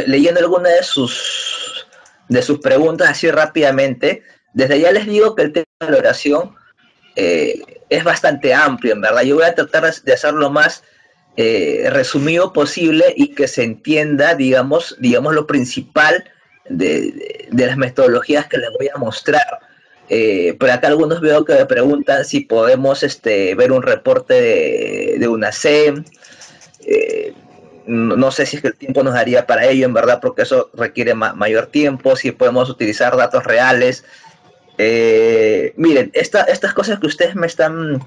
leyendo algunas de sus preguntas así rápidamente. Desde ya les digo que el tema de valoración es bastante amplio, en verdad. Yo voy a tratar de hacerlo lo más resumido posible y que se entienda, digamos lo principal de las metodologías que les voy a mostrar. Por acá algunos veo que me preguntan si podemos ver un reporte de una SEM. Eh, no sé si es que el tiempo nos daría para ello, en verdad, porque eso requiere mayor tiempo, si podemos utilizar datos reales. Miren, estas cosas que ustedes me están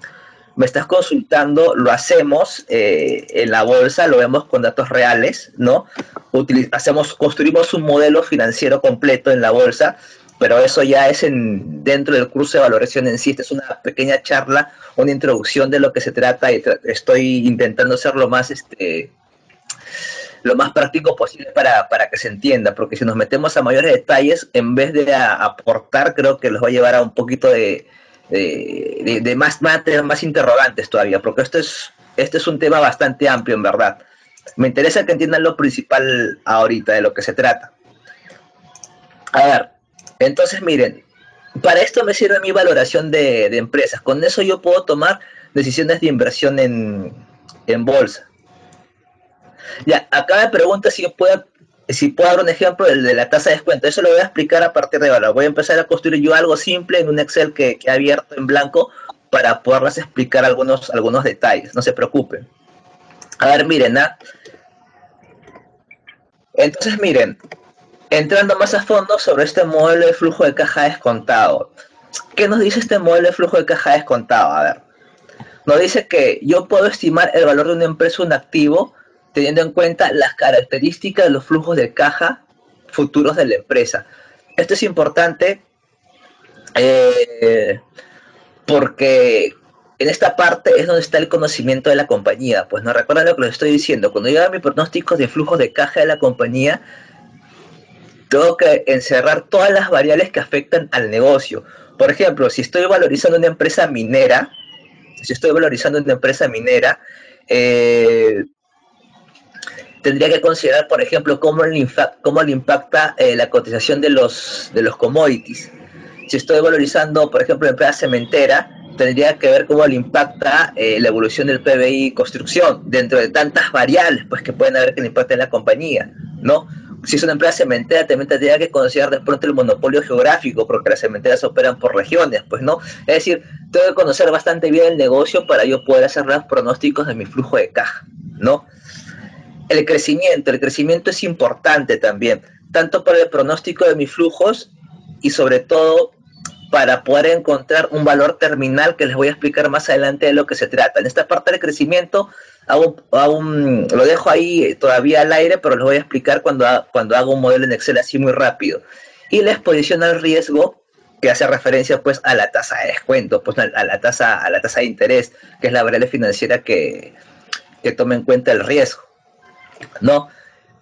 consultando, lo hacemos en la bolsa, lo vemos con datos reales, ¿no? Construimos un modelo financiero completo en la bolsa, pero eso ya es dentro del curso de valoración en sí. Esta es una pequeña charla, una introducción de lo que se trata y estoy intentando ser lo más práctico posible para que se entienda, porque si nos metemos a mayores detalles, en vez de aportar, creo que los va a llevar a un poquito de más interrogantes todavía, porque este es un tema bastante amplio, en verdad. Me interesa que entiendan lo principal ahorita, de lo que se trata. A ver, entonces miren, para esto me sirve mi valoración de empresas. Con eso yo puedo tomar decisiones de inversión en bolsa. Ya, acá me pregunta si puedo dar un ejemplo de la tasa de descuento. Eso lo voy a explicar a partir de ahora. Voy a empezar a construir yo algo simple en un Excel que he abierto en blanco para poderles explicar algunos detalles. No se preocupen. A ver, miren, ¿ah? Entonces miren, entrando más a fondo sobre este modelo de flujo de caja descontado. ¿Qué nos dice este modelo de flujo de caja descontado? A ver, nos dice que yo puedo estimar el valor de una empresa, un activo, teniendo en cuenta las características de los flujos de caja futuros de la empresa. Esto es importante eh, porque en esta parte es donde está el conocimiento de la compañía. Pues no recuerdan lo que les estoy diciendo. Cuando yo hago mi pronóstico de flujos de caja de la compañía, tengo que encerrar todas las variables que afectan al negocio. Por ejemplo, si estoy valorizando una empresa minera, eh, tendría que considerar, por ejemplo, cómo le impacta la cotización de los commodities. Si estoy valorizando, por ejemplo, empresa cementera, tendría que ver cómo le impacta la evolución del PBI construcción, dentro de tantas variables pues, que pueden haber que le impacten en la compañía, ¿no? Si es una empresa cementera, también tendría que considerar de pronto el monopolio geográfico, porque las cementeras operan por regiones, pues, ¿no? Es decir, tengo que conocer bastante bien el negocio para yo poder hacer los pronósticos de mi flujo de caja, ¿no? El crecimiento es importante también, tanto para el pronóstico de mis flujos y sobre todo para poder encontrar un valor terminal que les voy a explicar más adelante de lo que se trata. En esta parte del crecimiento lo dejo ahí todavía al aire, pero les voy a explicar cuando hago un modelo en Excel así muy rápido. Y la exposición al riesgo, que hace referencia pues a la tasa de descuento, pues a la tasa de interés, que es la variable financiera que toma en cuenta el riesgo, ¿no?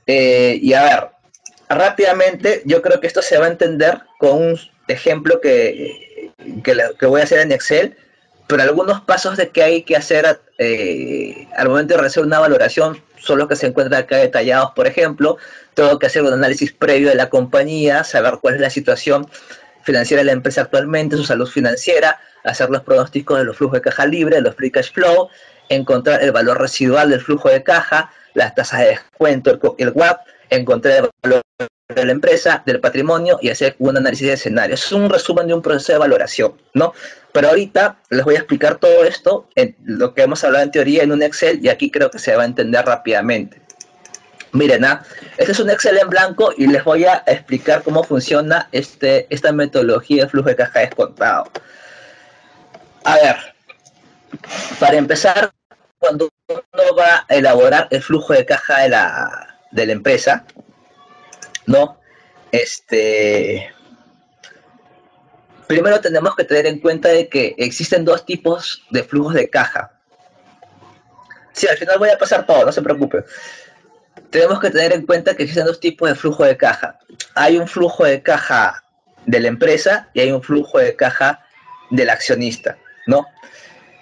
Y a ver, rápidamente, yo creo que esto se va a entender con un ejemplo que voy a hacer en Excel, pero algunos pasos de que hay que hacer al momento de realizar una valoración son los que se encuentran acá detallados. Por ejemplo, tengo que hacer un análisis previo de la compañía, saber cuál es la situación financiera de la empresa actualmente, su salud financiera, hacer los pronósticos de los flujos de caja libre, de los free cash flow, encontrar el valor residual del flujo de caja, las tasas de descuento, el WAP, encontrar el valor la empresa, del patrimonio y hacer un análisis de escenarios. Es un resumen de un proceso de valoración, ¿no? Pero ahorita les voy a explicar todo esto, en lo que hemos hablado en teoría, en un Excel, y aquí creo que se va a entender rápidamente. Miren, este es un Excel en blanco y les voy a explicar cómo funciona esta metodología de flujo de caja descontado. A ver, para empezar, cuando uno va a elaborar el flujo de caja de la empresa, ¿no? Primero tenemos que tener en cuenta de que existen dos tipos de flujos de caja. Sí, al final voy a pasar todo, no se preocupe. Tenemos que tener en cuenta que existen dos tipos de flujo de caja. Hay un flujo de caja de la empresa y hay un flujo de caja del accionista, ¿no?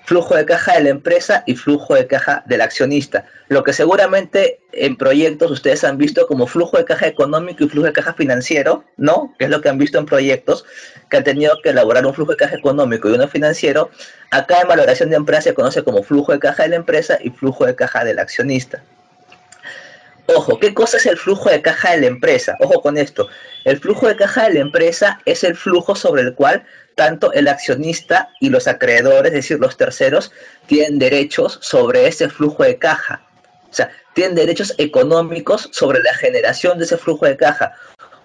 Flujo de caja de la empresa y flujo de caja del accionista. Lo que seguramente en proyectos ustedes han visto como flujo de caja económico y flujo de caja financiero, ¿no? Que es lo que han visto en proyectos que han tenido que elaborar un flujo de caja económico y uno financiero. Acá en valoración de empresa se conoce como flujo de caja de la empresa y flujo de caja del accionista. Ojo, ¿qué cosa es el flujo de caja de la empresa? Ojo con esto. El flujo de caja de la empresa es el flujo sobre el cual tanto el accionista y los acreedores, es decir, los terceros, tienen derechos sobre ese flujo de caja. O sea, tienen derechos económicos sobre la generación de ese flujo de caja.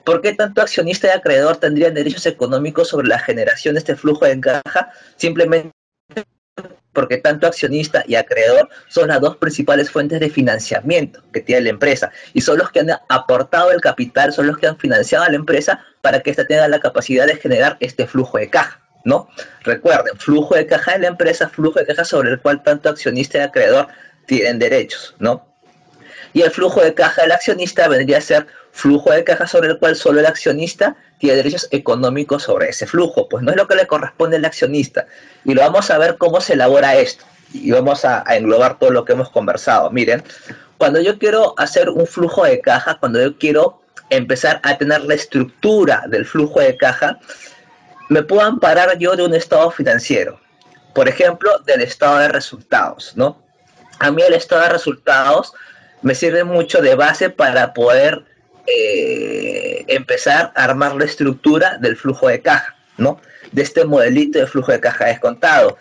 ¿Por qué tanto accionista y acreedor tendrían derechos económicos sobre la generación de este flujo de caja? Simplemente porque tanto accionista y acreedor son las dos principales fuentes de financiamiento que tiene la empresa y son los que han aportado el capital, son los que han financiado a la empresa para que ésta tenga la capacidad de generar este flujo de caja, ¿no? Recuerden, flujo de caja de la empresa, flujo de caja sobre el cual tanto accionista y acreedor tienen derechos, ¿no? Y el flujo de caja del accionista vendría a ser flujo de caja sobre el cual solo el accionista tiene derechos económicos sobre ese flujo, pues no es lo que le corresponde al accionista. Y lo vamos a ver cómo se elabora esto. Y vamos a englobar todo lo que hemos conversado. Miren, cuando yo quiero hacer un flujo de caja, cuando yo quiero empezar a tener la estructura del flujo de caja, me puedo amparar yo de un estado financiero. Por ejemplo, del estado de resultados, ¿no? A mí el estado de resultados me sirve mucho de base para poder empezar a armar la estructura del flujo de caja, ¿no? De este modelito de flujo de caja descontado.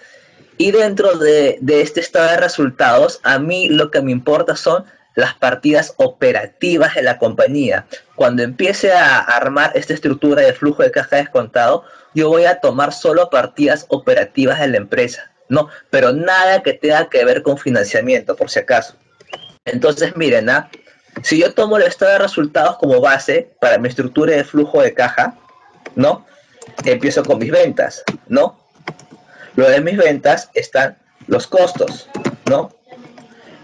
Y dentro de este estado de resultados, a mí lo que me importa son las partidas operativas de la compañía. Cuando empiece a armar esta estructura de flujo de caja descontado, yo voy a tomar solo partidas operativas de la empresa, ¿no? Pero nada que tenga que ver con financiamiento, por si acaso. Entonces, miren, si yo tomo el estado de resultados como base para mi estructura de flujo de caja, ¿no? Empiezo con mis ventas, ¿no? Luego de mis ventas están los costos, ¿no?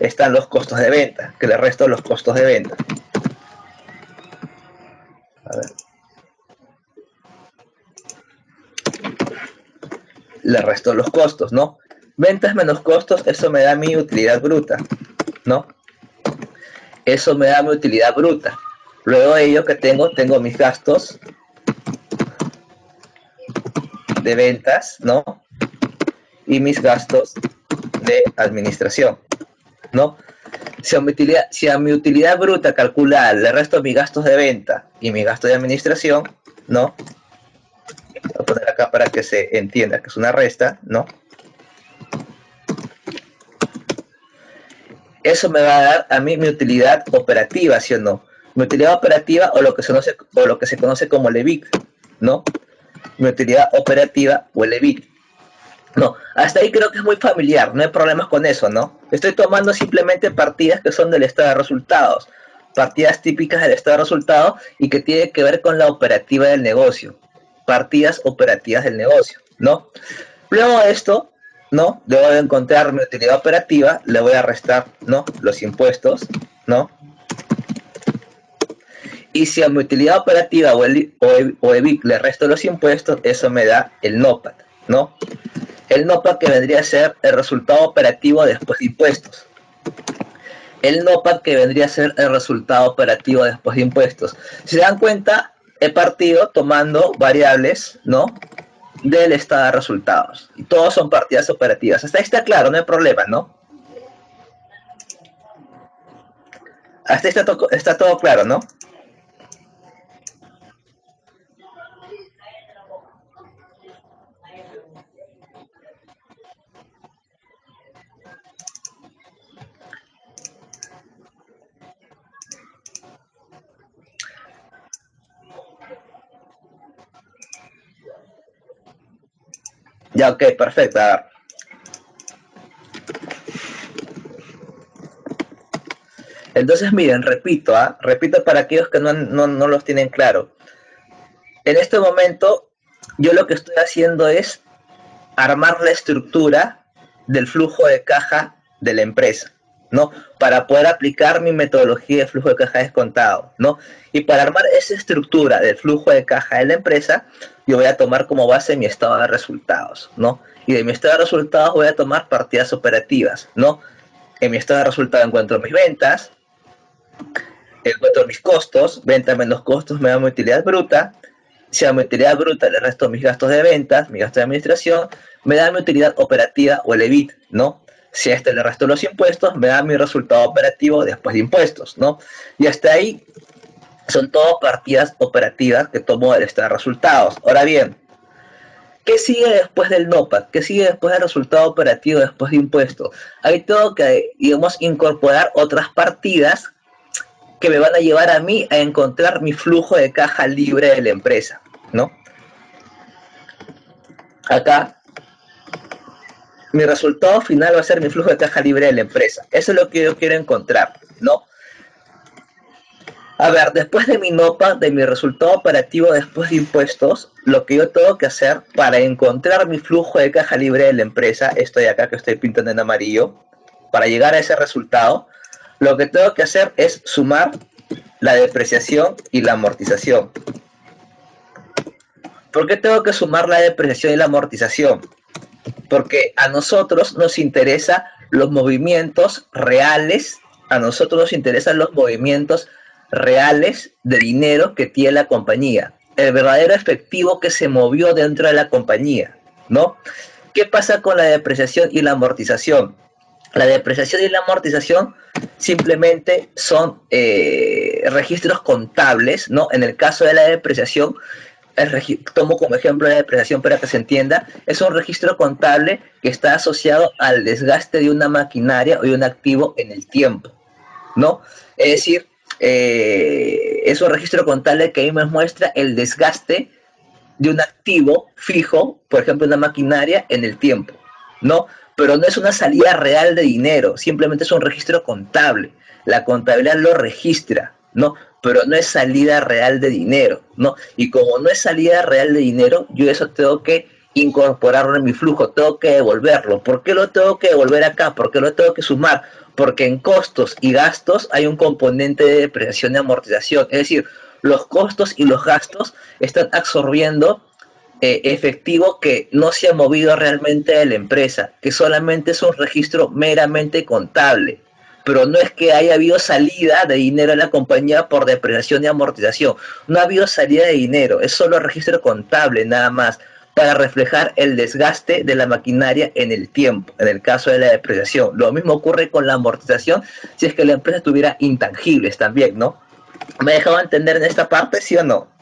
Están los costos de venta, que le resto los costos de venta. A ver. Le resto los costos, ¿no? Ventas menos costos, eso me da mi utilidad bruta, ¿no? Eso me da mi utilidad bruta. Luego de ello que tengo mis gastos de ventas, ¿no? Y mis gastos de administración, ¿no? Si a mi utilidad bruta calculada le resto mis gastos de venta y mi gasto de administración, ¿no? Voy a poner acá para que se entienda que es una resta, ¿no? Eso me va a dar a mí mi utilidad operativa, ¿sí o no? Mi utilidad operativa o lo que se conoce como el EBIT, ¿no? Mi utilidad operativa o el EBIT. No, hasta ahí creo que es muy familiar, no hay problemas con eso, ¿no? Estoy tomando simplemente partidas que son del estado de resultados, partidas típicas del estado de resultados y que tienen que ver con la operativa del negocio, partidas operativas del negocio, ¿no? Luego de esto, ¿no? Luego de encontrar mi utilidad operativa, le voy a restar, ¿no? Los impuestos, ¿no? Y si a mi utilidad operativa o EBIT le resto los impuestos, eso me da el NOPAT, ¿no? El NOPAT que vendría a ser el resultado operativo después de impuestos. El NOPAT que vendría a ser el resultado operativo después de impuestos. Si se dan cuenta, he partido tomando variables, ¿no? Del estado de resultados. Y todos son partidas operativas. Hasta ahí está claro, no hay problema, ¿no? Hasta ahí está todo claro, ¿no? Ya, ok, perfecto. A ver. Entonces, miren, repito, repito para aquellos que no los tienen claro. En este momento, yo lo que estoy haciendo es armar la estructura del flujo de caja de la empresa, ¿no? Para poder aplicar mi metodología de flujo de caja descontado, ¿no? Y para armar esa estructura del flujo de caja de la empresa, yo voy a tomar como base mi estado de resultados, ¿no? Y de mi estado de resultados voy a tomar partidas operativas, ¿no? En mi estado de resultados encuentro mis ventas, encuentro mis costos, venta menos costos me da mi utilidad bruta, si a mi utilidad bruta le resto mis gastos de ventas, mis gastos de administración, me da mi utilidad operativa o el EBIT, ¿no? Si a este le resto los impuestos, me da mi resultado operativo después de impuestos, ¿no? Y hasta ahí son todas partidas operativas que tomo del estado de resultados. Ahora bien, ¿qué sigue después del NOPAT? ¿Qué sigue después del resultado operativo después de impuestos? Ahí tengo que, digamos, incorporar otras partidas que me van a llevar a mí a encontrar mi flujo de caja libre de la empresa, ¿no? Acá, mi resultado final va a ser mi flujo de caja libre de la empresa. Eso es lo que yo quiero encontrar, ¿no? A ver, después de mi NOPA, de mi resultado operativo después de impuestos, lo que yo tengo que hacer para encontrar mi flujo de caja libre de la empresa, estoy acá que estoy pintando en amarillo, para llegar a ese resultado, lo que tengo que hacer es sumar la depreciación y la amortización. ¿Por qué tengo que sumar la depreciación y la amortización? Porque a nosotros nos interesa los movimientos reales, a nosotros nos interesan los movimientos reales de dinero que tiene la compañía, el verdadero efectivo que se movió dentro de la compañía, ¿no? ¿Qué pasa con la depreciación y la amortización? La depreciación y la amortización simplemente son registros contables, ¿no? En el caso de la depreciación, tomo como ejemplo la depreciación para que se entienda, es un registro contable que está asociado al desgaste de una maquinaria o de un activo en el tiempo, ¿no? Es decir, es un registro contable que ahí me muestra el desgaste de un activo fijo, por ejemplo, una maquinaria en el tiempo, ¿no? Pero no es una salida real de dinero, simplemente es un registro contable. La contabilidad lo registra, ¿no? Pero no es salida real de dinero, ¿no? Y como no es salida real de dinero, yo eso tengo que incorporarlo en mi flujo, tengo que devolverlo. ¿Por qué lo tengo que devolver acá? ¿Por qué lo tengo que sumar? Porque en costos y gastos hay un componente de depreciación y amortización, es decir, los costos y los gastos están absorbiendo efectivo que no se ha movido realmente de la empresa, que solamente es un registro meramente contable, pero no es que haya habido salida de dinero en la compañía por depreciación y amortización, no ha habido salida de dinero, es solo registro contable nada más, para reflejar el desgaste de la maquinaria en el tiempo, en el caso de la depreciación. Lo mismo ocurre con la amortización si es que la empresa tuviera intangibles también, ¿no? ¿Me he dejado entender en esta parte, sí o no?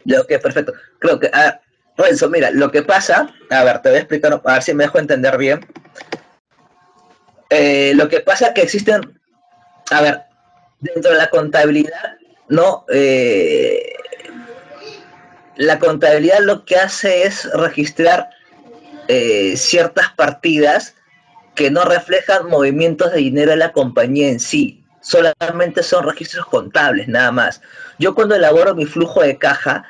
Ya, ok, perfecto. Creo que, Renzo, mira, lo que pasa, a ver, te voy a explicar, a ver si me dejo entender bien. Lo que pasa es que existen, a ver, dentro de la contabilidad, ¿no? La contabilidad lo que hace es registrar ciertas partidas que no reflejan movimientos de dinero de la compañía en sí, solamente son registros contables, nada más. Yo cuando elaboro mi flujo de caja,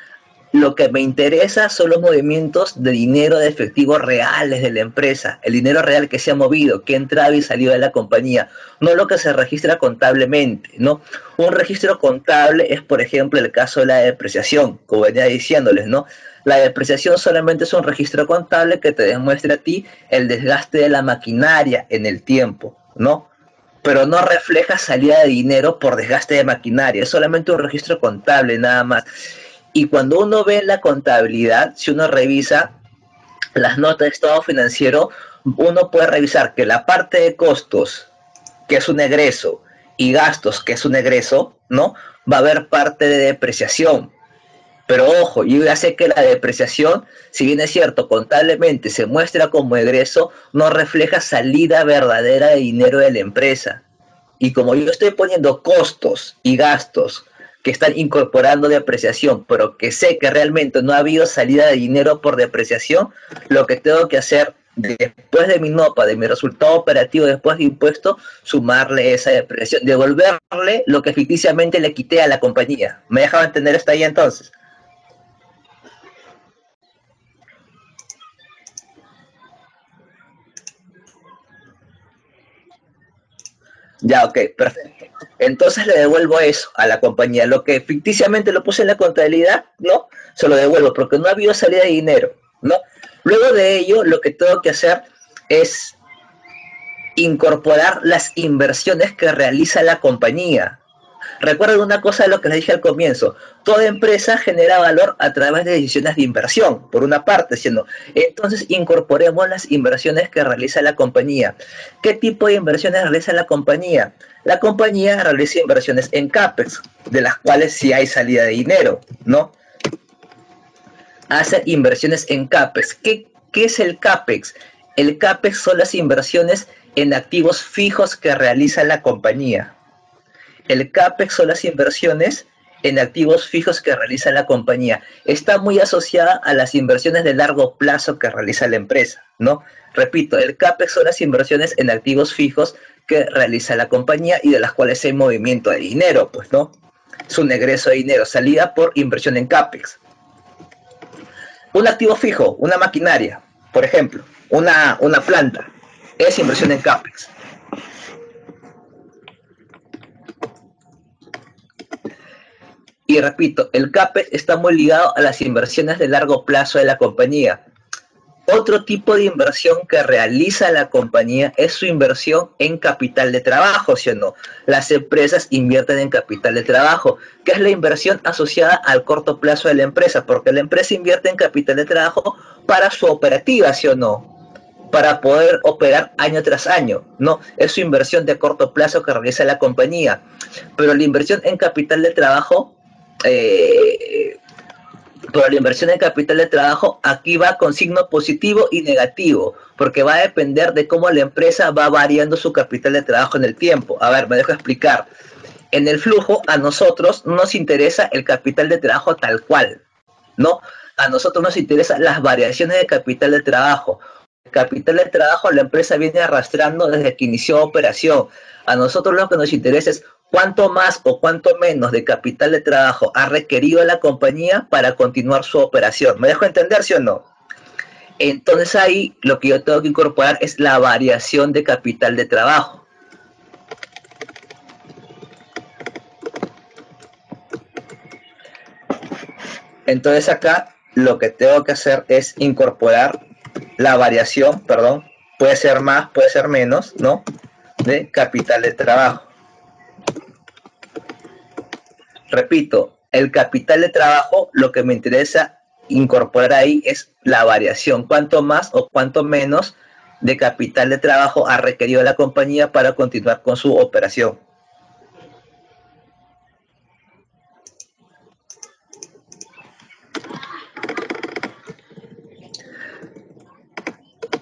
lo que me interesa son los movimientos de dinero de efectivo reales de la empresa, el dinero real que se ha movido, que ha entrado y salido de la compañía, no lo que se registra contablemente, ¿no? Un registro contable es, por ejemplo, el caso de la depreciación, como venía diciéndoles, ¿no? La depreciación solamente es un registro contable que te demuestra a ti el desgaste de la maquinaria en el tiempo, ¿no? Pero no refleja salida de dinero por desgaste de maquinaria, es solamente un registro contable nada más. Y cuando uno ve la contabilidad, si uno revisa las notas de estado financiero, uno puede revisar que la parte de costos, que es un egreso, y gastos, que es un egreso, ¿no? Va a haber parte de depreciación. Pero ojo, yo ya sé que la depreciación, si bien es cierto, contablemente se muestra como egreso, no refleja salida verdadera de dinero de la empresa. Y como yo estoy poniendo costos y gastos que están incorporando depreciación, pero que sé que realmente no ha habido salida de dinero por depreciación, lo que tengo que hacer después de mi NOPA, de mi resultado operativo después de impuesto, sumarle esa depreciación, devolverle lo que ficticiamente le quité a la compañía. ¿Me dejaba entender hasta ahí entonces? Ya, ok, perfecto. Entonces le devuelvo eso a la compañía. Lo que ficticiamente lo puse en la contabilidad, ¿no? Se lo devuelvo porque no ha habido salida de dinero, ¿no? Luego de ello, lo que tengo que hacer es incorporar las inversiones que realiza la compañía. Recuerden una cosa de lo que les dije al comienzo, toda empresa genera valor a través de decisiones de inversión, por una parte, siendo, entonces incorporemos las inversiones que realiza la compañía. ¿Qué tipo de inversiones realiza la compañía? La compañía realiza inversiones en CAPEX, de las cuales sí hay salida de dinero, ¿no? Hace inversiones en CAPEX. ¿Qué es el CAPEX? El CAPEX son las inversiones en activos fijos que realiza la compañía. El CAPEX son las inversiones en activos fijos que realiza la compañía. Está muy asociada a las inversiones de largo plazo que realiza la empresa, ¿no? Repito, el CAPEX son las inversiones en activos fijos que realiza la compañía y de las cuales hay movimiento de dinero, pues, ¿no? Es un egreso de dinero, salida por inversión en CAPEX. Un activo fijo, una maquinaria, por ejemplo, una planta, es inversión en CAPEX. Y repito, el CAPEX está muy ligado a las inversiones de largo plazo de la compañía. Otro tipo de inversión que realiza la compañía es su inversión en capital de trabajo, ¿sí o no? Las empresas invierten en capital de trabajo, que es la inversión asociada al corto plazo de la empresa, porque la empresa invierte en capital de trabajo para su operativa, ¿sí o no? Para poder operar año tras año, ¿no? Es su inversión de corto plazo que realiza la compañía. Pero la inversión en capital de trabajo eh, pero la inversión en capital de trabajo aquí va con signo positivo y negativo, porque va a depender de cómo la empresa va variando su capital de trabajo en el tiempo. A ver, me dejo explicar. En el flujo a nosotros nos interesa el capital de trabajo tal cual, ¿no? A nosotros nos interesan las variaciones de capital de trabajo. El capital de trabajo la empresa viene arrastrando desde que inició operación. A nosotros lo que nos interesa es cuánto más o cuánto menos de capital de trabajo ha requerido la compañía para continuar su operación. ¿Me dejo entender, sí o no? Entonces ahí lo que yo tengo que incorporar es la variación de capital de trabajo. Entonces acá lo que tengo que hacer es incorporar la variación, perdón, puede ser más, puede ser menos, ¿no? De capital de trabajo. Repito, el capital de trabajo, lo que me interesa incorporar ahí es la variación, cuánto más o cuánto menos de capital de trabajo ha requerido la compañía para continuar con su operación.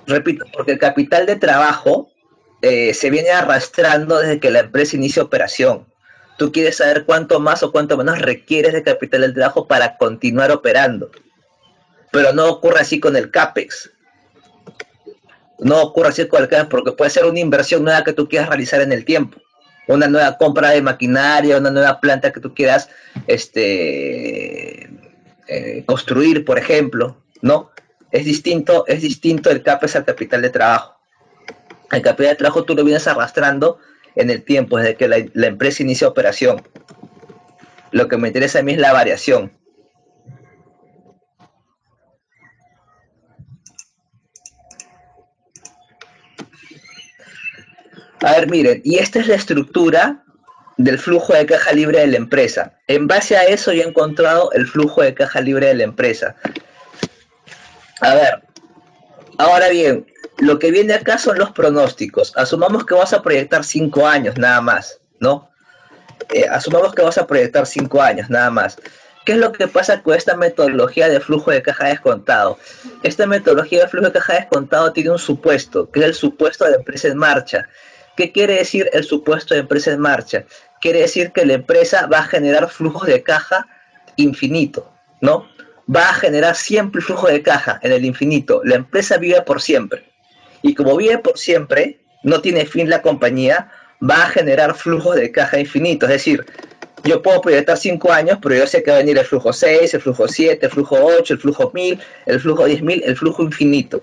Repito, porque el capital de trabajo se viene arrastrando desde que la empresa inicia operación. Tú quieres saber cuánto más o cuánto menos requieres de capital de trabajo para continuar operando. Pero no ocurre así con el CAPEX. No ocurre así con el CAPEX porque puede ser una inversión nueva que tú quieras realizar en el tiempo. Una nueva compra de maquinaria, una nueva planta que tú quieras construir, por ejemplo, ¿no? Es distinto el CAPEX al capital de trabajo. El capital de trabajo tú lo vienes arrastrando en el tiempo, desde que la empresa inicia operación. Lo que me interesa a mí es la variación. A ver, miren, y esta es la estructura del flujo de caja libre de la empresa. En base a eso yo he encontrado el flujo de caja libre de la empresa. A ver, ahora bien, lo que viene acá son los pronósticos. Asumamos que vas a proyectar 5 años nada más, ¿no? Asumamos que vas a proyectar 5 años nada más. ¿Qué es lo que pasa con esta metodología de flujo de caja descontado? Esta metodología de flujo de caja descontado tiene un supuesto, que es el supuesto de empresa en marcha. ¿Qué quiere decir el supuesto de empresa en marcha? Quiere decir que la empresa va a generar flujos de caja infinito, ¿no? Va a generar siempre flujo de caja en el infinito. La empresa vive por siempre. Y como vive por siempre, no tiene fin la compañía, va a generar flujos de caja infinito. Es decir, yo puedo proyectar 5 años, pero yo sé que va a venir el flujo 6, el flujo 7, el flujo 8, el flujo 1000, el flujo 10.000, el flujo infinito.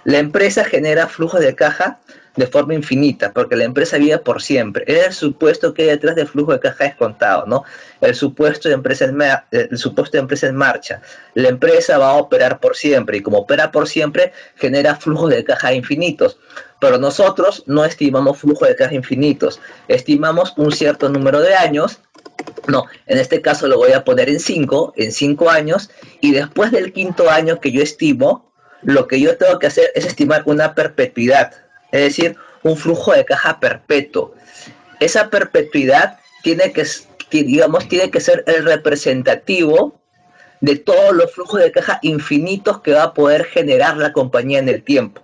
La empresa genera flujos de caja de forma infinita, porque la empresa vive por siempre. Es el supuesto que hay detrás del flujo de caja descontado, ¿no? El supuesto de empresa en marcha. La empresa va a operar por siempre, y como opera por siempre, genera flujos de caja infinitos. Pero nosotros no estimamos flujos de caja infinitos, estimamos un cierto número de años. No, en este caso lo voy a poner en 5 años, y después del quinto año que yo estimo, lo que yo tengo que hacer es estimar una perpetuidad, es decir, un flujo de caja perpetuo. Esa perpetuidad tiene que ser el representativo de todos los flujos de caja infinitos que va a poder generar la compañía en el tiempo.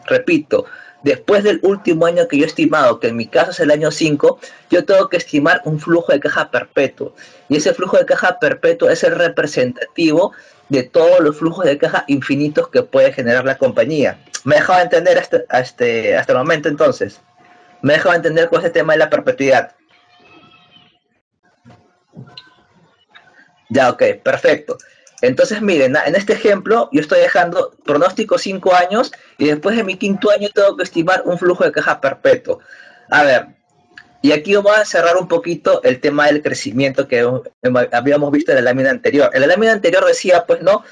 Repito, después del último año que yo he estimado, que en mi caso es el año 5, yo tengo que estimar un flujo de caja perpetuo. Y ese flujo de caja perpetuo es el representativo de todos los flujos de caja infinitos que puede generar la compañía. ¿Me he dejado entender hasta el momento entonces? ¿Me he dejado entender con este tema de la perpetuidad? Ya, ok, perfecto. Entonces, miren, en este ejemplo yo estoy dejando pronóstico 5 años, y después de mi quinto año tengo que estimar un flujo de caja perpetuo. A ver, y aquí vamos a cerrar un poquito el tema del crecimiento que habíamos visto en la lámina anterior. En la lámina anterior decía, pues no,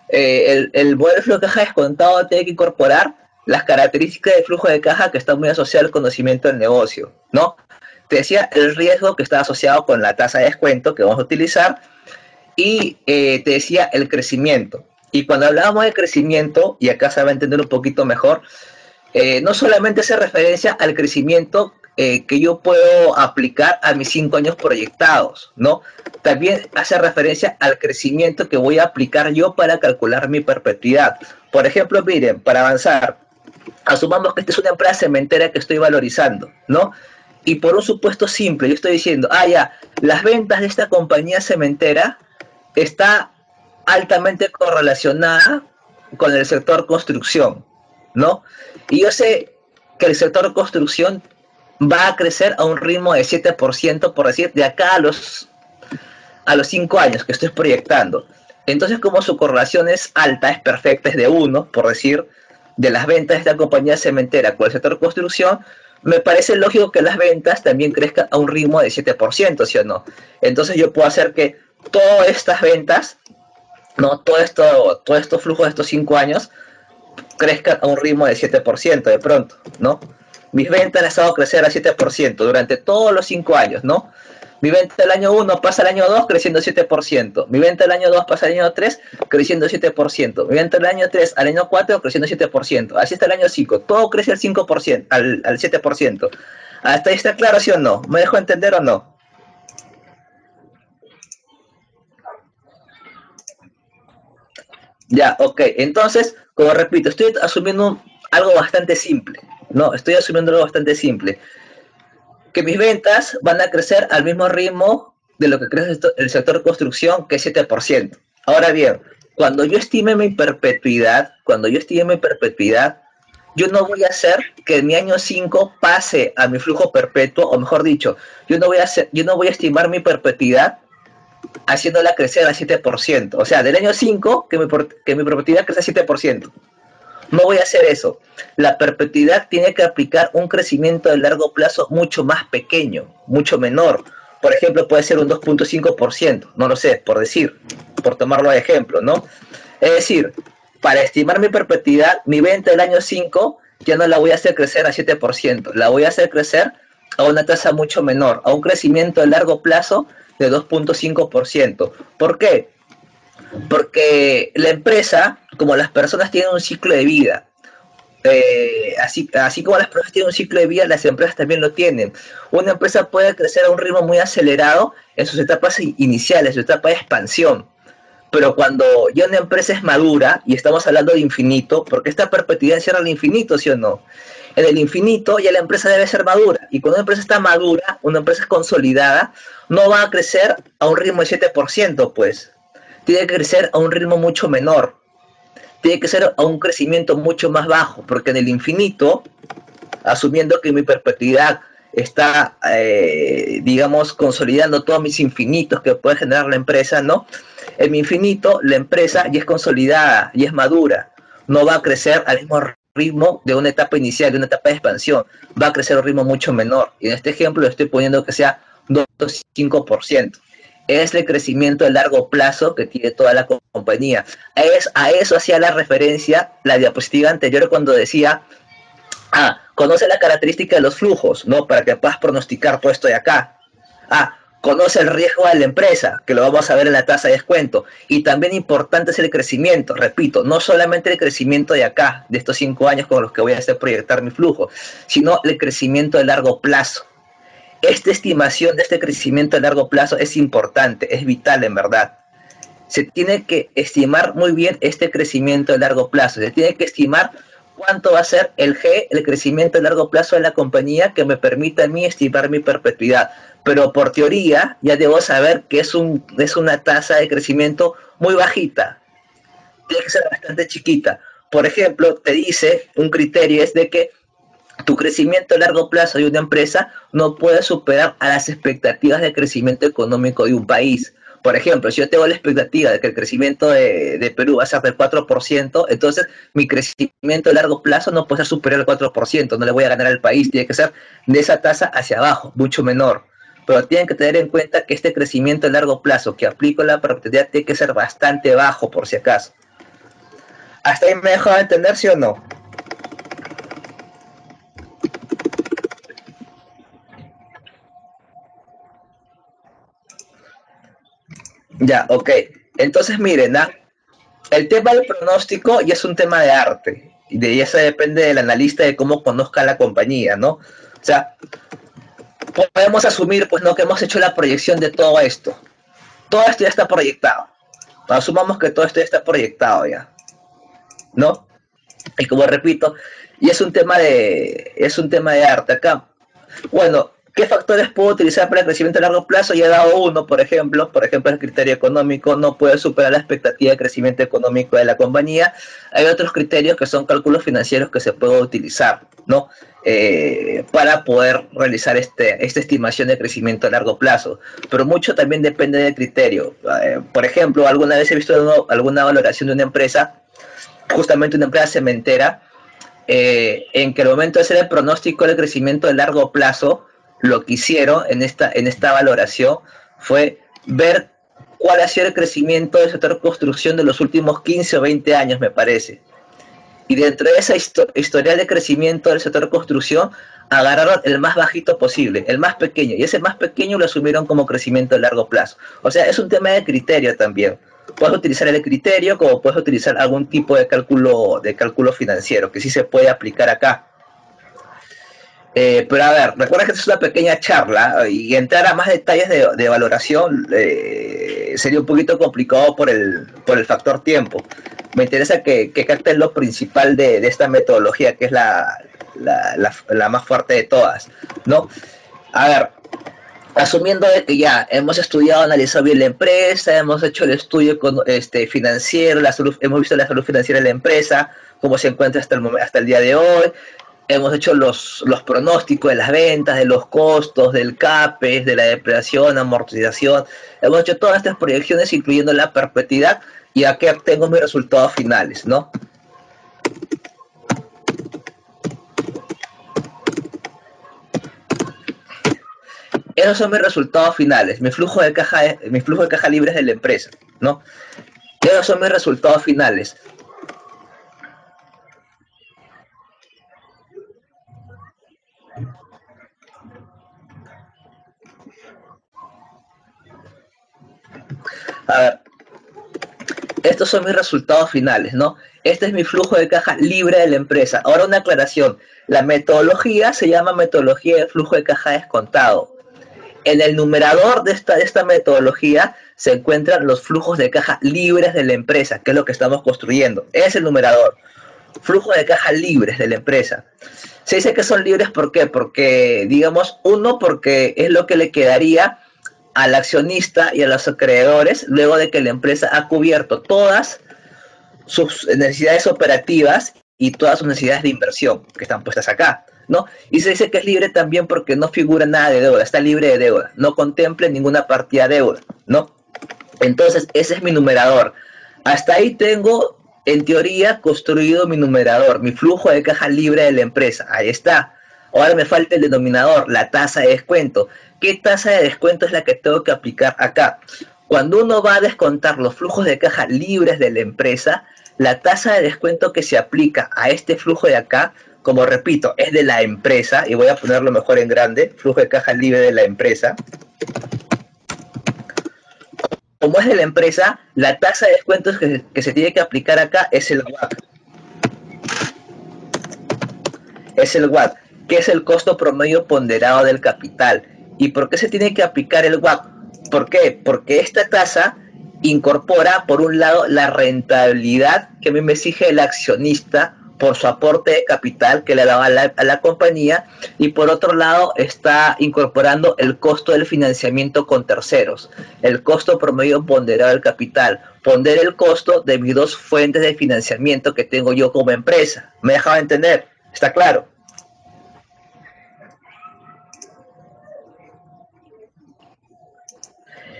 el modelo de flujo de caja descontado tiene que incorporar las características del flujo de caja que están muy asociadas al conocimiento del negocio, ¿no? Te decía el riesgo que está asociado con la tasa de descuento que vamos a utilizar, y te decía el crecimiento. Y cuando hablábamos de crecimiento, y acá se va a entender un poquito mejor, no solamente hace referencia al crecimiento que yo puedo aplicar a mis 5 años proyectados, ¿no? También hace referencia al crecimiento que voy a aplicar yo para calcular mi perpetuidad. Por ejemplo, miren, para avanzar, asumamos que esta es una empresa cementera que estoy valorizando, ¿no? Y por un supuesto simple, yo estoy diciendo, ya, las ventas de esta compañía cementera está altamente correlacionada con el sector construcción, ¿no? Y yo sé que el sector construcción va a crecer a un ritmo de 7%, por decir, de acá a los 5 años que estoy proyectando. Entonces, como su correlación es alta, es perfecta, es de 1, por decir, de las ventas de esta compañía cementera con el sector construcción, me parece lógico que las ventas también crezcan a un ritmo de 7%, ¿sí o no? Entonces yo puedo hacer que todas estas ventas, ¿no? Todo estos flujos de estos 5 años crezcan a un ritmo de 7% de pronto, ¿no? Mis ventas han estado a crecer a 7% durante todos los 5 años, ¿no? Mi venta del año 1 pasa al año 2 creciendo 7%. Mi venta del año 2 pasa al año 3 creciendo 7%. Mi venta del año 3 al año 4 creciendo 7%. Así está el año 5. Todo crece al 5%, al 7%. ¿Hasta ahí está claro, sí o no? ¿Me dejo entender o no? Ya, ok. Entonces, como repito, estoy asumiendo algo bastante simple. No, estoy asumiendo algo bastante simple. Que mis ventas van a crecer al mismo ritmo de lo que crece el sector construcción, que es 7%. Ahora bien, cuando yo estime mi perpetuidad, yo no voy a hacer que en mi año 5 pase a mi flujo perpetuo, o mejor dicho, yo no voy a estimar mi perpetuidad haciéndola crecer al 7%. O sea, del año 5 que mi perpetuidad crece al 7%. No voy a hacer eso. La perpetuidad tiene que aplicar un crecimiento de largo plazo mucho más pequeño, mucho menor. Por ejemplo, puede ser un 2.5%, no lo sé, por decir, por tomarlo de ejemplo, ¿no? Es decir, para estimar mi perpetuidad, mi venta del año 5 ya no la voy a hacer crecer a 7%, la voy a hacer crecer a una tasa mucho menor, a un crecimiento de largo plazo de 2.5%. ¿Por qué? Porque la empresa, como las personas, tienen un ciclo de vida. Así como las personas tienen un ciclo de vida, las empresas también lo tienen. Una empresa puede crecer a un ritmo muy acelerado en sus etapas iniciales, en su etapa de expansión. Pero cuando ya una empresa es madura, y estamos hablando de infinito, porque esta perpetuidad encierra el infinito, ¿sí o no? En el infinito ya la empresa debe ser madura. Y cuando una empresa está madura, una empresa es consolidada, no va a crecer a un ritmo de 7%, pues. Tiene que crecer a un ritmo mucho menor. Tiene que ser a un crecimiento mucho más bajo, porque en el infinito, asumiendo que mi perpetuidad está, digamos, consolidando todos mis infinitos que puede generar la empresa, ¿no? En mi infinito, la empresa ya es consolidada, ya es madura, no va a crecer al mismo ritmo de una etapa inicial, de una etapa de expansión, va a crecer a un ritmo mucho menor. Y en este ejemplo le estoy poniendo que sea 2,5%. Es el crecimiento a largo plazo que tiene toda la compañía. A eso hacía la referencia la diapositiva anterior cuando decía conoce la característica de los flujos, ¿no? Para que puedas pronosticar todo esto de acá. Conoce el riesgo de la empresa, que lo vamos a ver en la tasa de descuento. Y también importante es el crecimiento, repito, no solamente el crecimiento de acá, de estos 5 años con los que voy a hacer proyectar mi flujo, sino el crecimiento de largo plazo. Esta estimación de este crecimiento a largo plazo es importante, es vital en verdad. Se tiene que estimar muy bien este crecimiento a largo plazo. Se tiene que estimar cuánto va a ser el G, el crecimiento a largo plazo de la compañía que me permita a mí estimar mi perpetuidad. Pero por teoría ya debo saber que es una tasa de crecimiento muy bajita. Tiene que ser bastante chiquita. Por ejemplo, te dice, un criterio es de que tu crecimiento a largo plazo de una empresa no puede superar a las expectativas de crecimiento económico de un país. Por ejemplo, si yo tengo la expectativa de que el crecimiento de Perú va a ser del 4%, entonces mi crecimiento a largo plazo no puede ser superior al 4%, no le voy a ganar al país, tiene que ser de esa tasa hacia abajo, mucho menor. Pero tienen que tener en cuenta que este crecimiento a largo plazo que aplico la perpetuidad tiene que ser bastante bajo, por si acaso. ¿Hasta ahí me he dejado de entender, sí o no? Ya, ok. Entonces, miren, el tema del pronóstico ya es un tema de arte. Y de eso depende del analista de cómo conozca la compañía, ¿no? O sea, podemos asumir, pues, ¿no? Que hemos hecho la proyección de todo esto. Todo esto ya está proyectado. Asumamos que todo esto ya está proyectado ya, ¿no? Y como repito, y es un tema de arte acá. Bueno, ¿qué factores puedo utilizar para el crecimiento a largo plazo? Ya he dado uno, por ejemplo, el criterio económico no puede superar la expectativa de crecimiento económico de la compañía. Hay otros criterios que son cálculos financieros que se pueden utilizar, ¿no? Para poder realizar esta estimación de crecimiento a largo plazo. Pero mucho también depende del criterio. Por ejemplo, alguna vez he visto alguna valoración de una empresa, justamente una empresa cementera, en que el momento de hacer el pronóstico del crecimiento de largo plazo, lo que hicieron en esta valoración fue ver cuál ha sido el crecimiento del sector construcción de los últimos 15 o 20 años, me parece. Y dentro de esa historial de crecimiento del sector construcción, agarraron el más bajito posible, el más pequeño, y ese más pequeño lo asumieron como crecimiento de largo plazo. O sea, es un tema de criterio también. Puedes utilizar el criterio como puedes utilizar algún tipo de cálculo financiero, que sí se puede aplicar acá. Pero a ver, recuerda que esta es una pequeña charla y entrar a más detalles de valoración sería un poquito complicado por el factor tiempo. Me interesa que capten lo principal de esta metodología, que es la más fuerte de todas, ¿no? A ver, asumiendo de que ya hemos estudiado, analizado bien la empresa, hemos hecho el estudio financiero, hemos visto la salud financiera de la empresa, cómo se encuentra hasta el día de hoy, hemos hecho los pronósticos de las ventas, de los costos, del CAPEX, de la depreciación, amortización. Hemos hecho todas estas proyecciones, incluyendo la perpetuidad, y aquí tengo mis resultados finales, ¿no? Esos son mis resultados finales, mi flujo de caja libres de la empresa, ¿no? Esos son mis resultados finales. A ver, estos son mis resultados finales, ¿no? Este es mi flujo de caja libre de la empresa. Ahora una aclaración, la metodología se llama metodología de flujo de caja descontado. En el numerador de esta metodología se encuentran los flujos de caja libres de la empresa, que es lo que estamos construyendo. Es el numerador. Flujo de caja libres de la empresa. Se dice que son libres, ¿por qué? Porque, digamos, uno, porque es lo que le quedaría al accionista y a los acreedores luego de que la empresa ha cubierto todas sus necesidades operativas y todas sus necesidades de inversión que están puestas acá, ¿no? Y se dice que es libre también porque no figura nada de deuda, está libre de deuda, no contempla ninguna partida de deuda, ¿no? Entonces, ese es mi numerador. Hasta ahí tengo, en teoría, construido mi numerador, mi flujo de caja libre de la empresa. Ahí está. Ahora me falta el denominador, la tasa de descuento. ¿Qué tasa de descuento es la que tengo que aplicar acá? Cuando uno va a descontar los flujos de caja libres de la empresa, la tasa de descuento que se aplica a este flujo de acá, como repito, es de la empresa, y voy a ponerlo mejor en grande, flujo de caja libre de la empresa. Como es de la empresa, la tasa de descuentos que se tiene que aplicar acá es el WACC. Es el WACC, que es el costo promedio ponderado del capital. ¿Y por qué se tiene que aplicar el WACC? ¿Por qué? Porque esta tasa incorpora, por un lado, la rentabilidad que a mí me exige el accionista por su aporte de capital que le daba a la compañía, y por otro lado está incorporando el costo del financiamiento con terceros, el costo promedio ponderado del capital, pondera el costo de mis dos fuentes de financiamiento que tengo yo como empresa. ¿Me dejaba entender? ¿Está claro?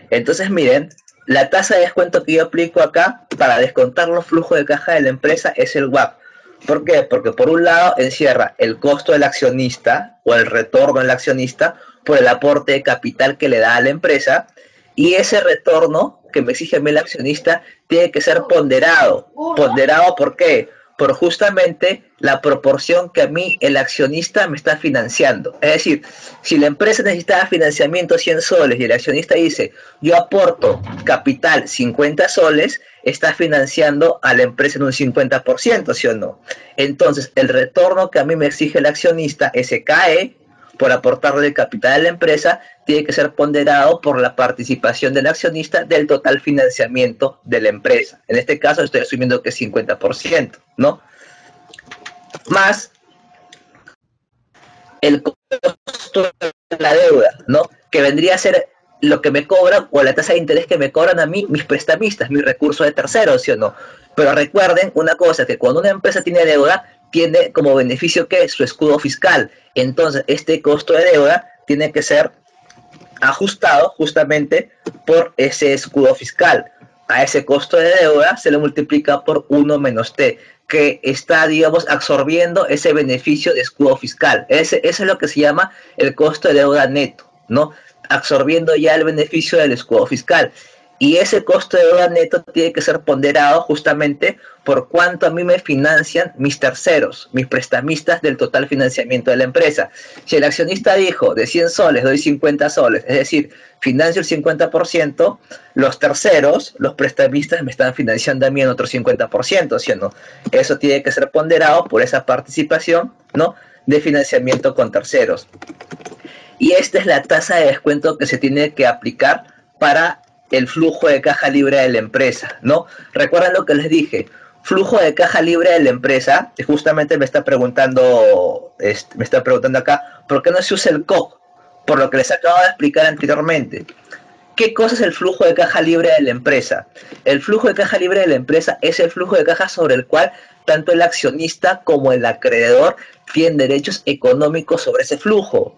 Entonces, miren, la tasa de descuento que yo aplico acá para descontar los flujos de caja de la empresa es el WACC. ¿Por qué? Porque por un lado encierra el costo del accionista o el retorno del accionista por el aporte de capital que le da a la empresa, y ese retorno que me exige a mí el accionista tiene que ser ponderado. ¿Ponderado por qué? Por justamente la proporción que a mí el accionista me está financiando. Es decir, si la empresa necesitaba financiamiento 100 soles y el accionista dice, yo aporto capital 50 soles, está financiando a la empresa en un 50%, ¿sí o no? Entonces, el retorno que a mí me exige el accionista, ese cae por aportarle el capital a la empresa, tiene que ser ponderado por la participación del accionista del total financiamiento de la empresa. En este caso estoy asumiendo que es 50%, ¿no? Más el costo de la deuda, ¿no? Que vendría a ser lo que me cobran o la tasa de interés que me cobran a mí mis prestamistas, mis recursos de terceros, ¿sí o no? Pero recuerden una cosa, que cuando una empresa tiene deuda, tiene como beneficio que su escudo fiscal. Entonces, este costo de deuda tiene que ser ajustado justamente por ese escudo fiscal. A ese costo de deuda se le multiplica por 1 menos T, que está, digamos, absorbiendo ese beneficio de escudo fiscal. Eso es lo que se llama el costo de deuda neto, ¿no? Absorbiendo ya el beneficio del escudo fiscal. Y ese costo de deuda neto tiene que ser ponderado justamente por cuánto a mí me financian mis terceros, mis prestamistas del total financiamiento de la empresa. Si el accionista dijo de 100 soles doy 50 soles, es decir, financio el 50%, los terceros, los prestamistas me están financiando a mí en otro 50%, ¿sí o no? Eso tiene que ser ponderado por esa participación, ¿no?, de financiamiento con terceros. Y esta es la tasa de descuento que se tiene que aplicar para el flujo de caja libre de la empresa, ¿no? Recuerden lo que les dije, flujo de caja libre de la empresa, y justamente me está preguntando acá, ¿por qué no se usa el COC? Por lo que les acabo de explicar anteriormente. ¿Qué cosa es el flujo de caja libre de la empresa? El flujo de caja libre de la empresa es el flujo de caja sobre el cual tanto el accionista como el acreedor tienen derechos económicos sobre ese flujo.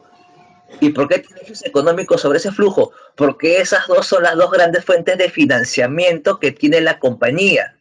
¿Y por qué tiene derechos económicos sobre ese flujo? Porque esas dos son las dos grandes fuentes de financiamiento que tiene la compañía,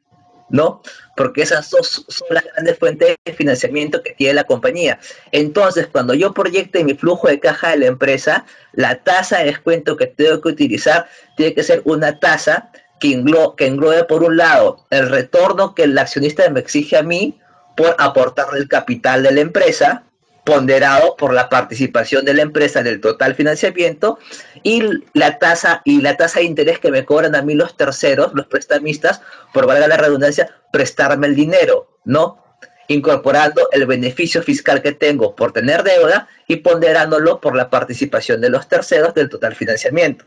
¿no? Porque esas dos son las grandes fuentes de financiamiento que tiene la compañía. Entonces, cuando yo proyecte mi flujo de caja de la empresa, la tasa de descuento que tengo que utilizar tiene que ser una tasa que englobe por un lado el retorno que el accionista me exige a mí por aportarle el capital de la empresa, ponderado por la participación de la empresa del total financiamiento y la tasa de interés que me cobran a mí los terceros, los prestamistas, por valga la redundancia, prestarme el dinero, ¿no? Incorporando el beneficio fiscal que tengo por tener deuda y ponderándolo por la participación de los terceros del total financiamiento.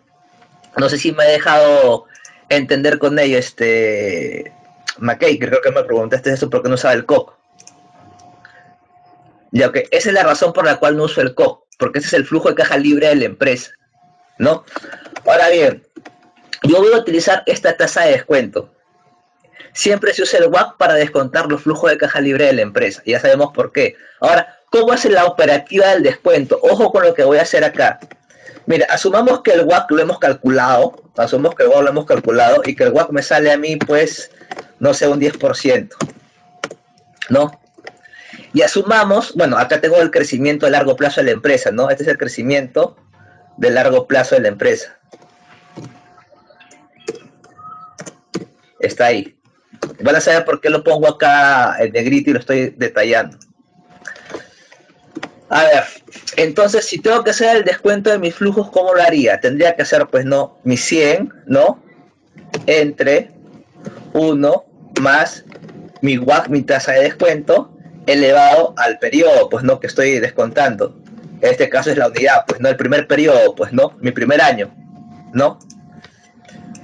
No sé si me he dejado entender con ello, McKay, creo que me preguntaste eso porque no usaba el COC. Ya que esa es la razón por la cual no uso el COC, porque ese es el flujo de caja libre de la empresa, ¿no? Ahora bien, yo voy a utilizar esta tasa de descuento. Siempre se usa el WACC para descontar los flujos de caja libre de la empresa. Ya sabemos por qué. Ahora, ¿cómo hace la operativa del descuento? Ojo con lo que voy a hacer acá. Mira, asumamos que el WACC lo hemos calculado. Asumamos que el WACC lo hemos calculado y que el WACC me sale a mí, pues, no sé, un 10%. ¿No? Y asumamos, bueno, acá tengo el crecimiento a largo plazo de la empresa, ¿no? Este es el crecimiento de largo plazo de la empresa. Está ahí. Van a saber por qué lo pongo acá en negrito y lo estoy detallando. A ver, entonces si tengo que hacer el descuento de mis flujos, ¿cómo lo haría? Tendría que hacer, pues, no, mis 100, ¿no? Entre 1 más mi WACC, mi tasa de descuento, elevado al periodo, pues, no, que estoy descontando. En este caso es la unidad, pues, no, el primer periodo, pues, no, mi primer año, ¿no?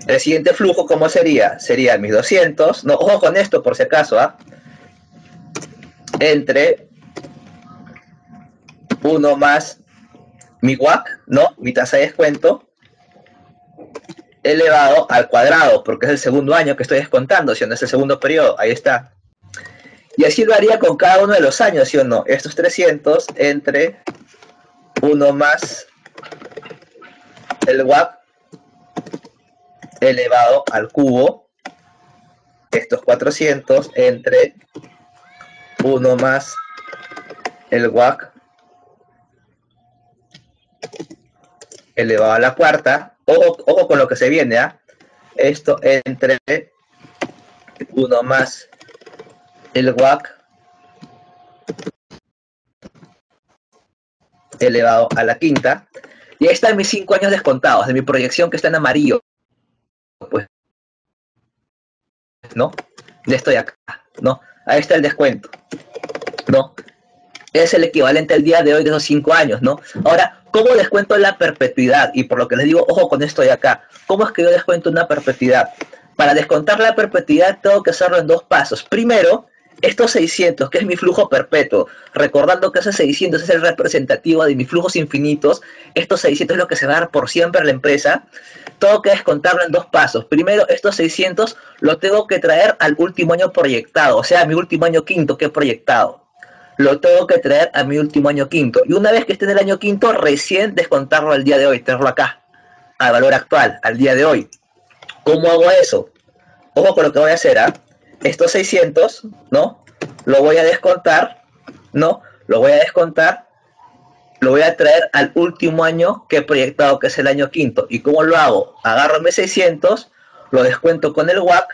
El siguiente flujo, ¿cómo sería? Sería mis 200, no, ojo con esto por si acaso, ¿ah? Entre 1 más mi WACC, ¿no? Mi tasa de descuento, elevado al cuadrado, porque es el segundo año que estoy descontando, ¿sí o no? Es el segundo periodo, ahí está. Y así lo haría con cada uno de los años, ¿sí o no? Estos 300 entre 1 más el WACC elevado al cubo, estos 400 entre 1 más el WACC elevado a la cuarta. Ojo con lo que se viene, ¿ah? Esto entre 1 más el WACC elevado a la quinta. Y ahí están mis 5 años descontados de mi proyección que está en amarillo, pues, ¿no? De esto de acá, ¿no? Ahí está el descuento, ¿no? Es el equivalente al día de hoy de esos 5 años, ¿no? Ahora, ¿cómo descuento la perpetuidad? Y por lo que les digo, ojo con esto de acá. ¿Cómo es que yo descuento una perpetuidad? Para descontar la perpetuidad tengo que hacerlo en 2 pasos. Primero, estos 600, que es mi flujo perpetuo, recordando que ese 600 es el representativo de mis flujos infinitos, estos 600 es lo que se va a dar por siempre a la empresa, tengo que descontarlo en 2 pasos. Primero, estos 600 lo tengo que traer al último año proyectado, o sea, mi último año quinto que he proyectado. Lo tengo que traer a mi último año quinto. Y una vez que esté en el año quinto, recién descontarlo al día de hoy, tenerlo acá, al valor actual, al día de hoy. ¿Cómo hago eso? Ojo con lo que voy a hacer, ¿ah? Estos 600, ¿no? Lo voy a descontar, ¿no? Lo voy a descontar, lo voy a traer al último año que he proyectado, que es el año quinto. ¿Y cómo lo hago? Agarro mis 600, lo descuento con el WACC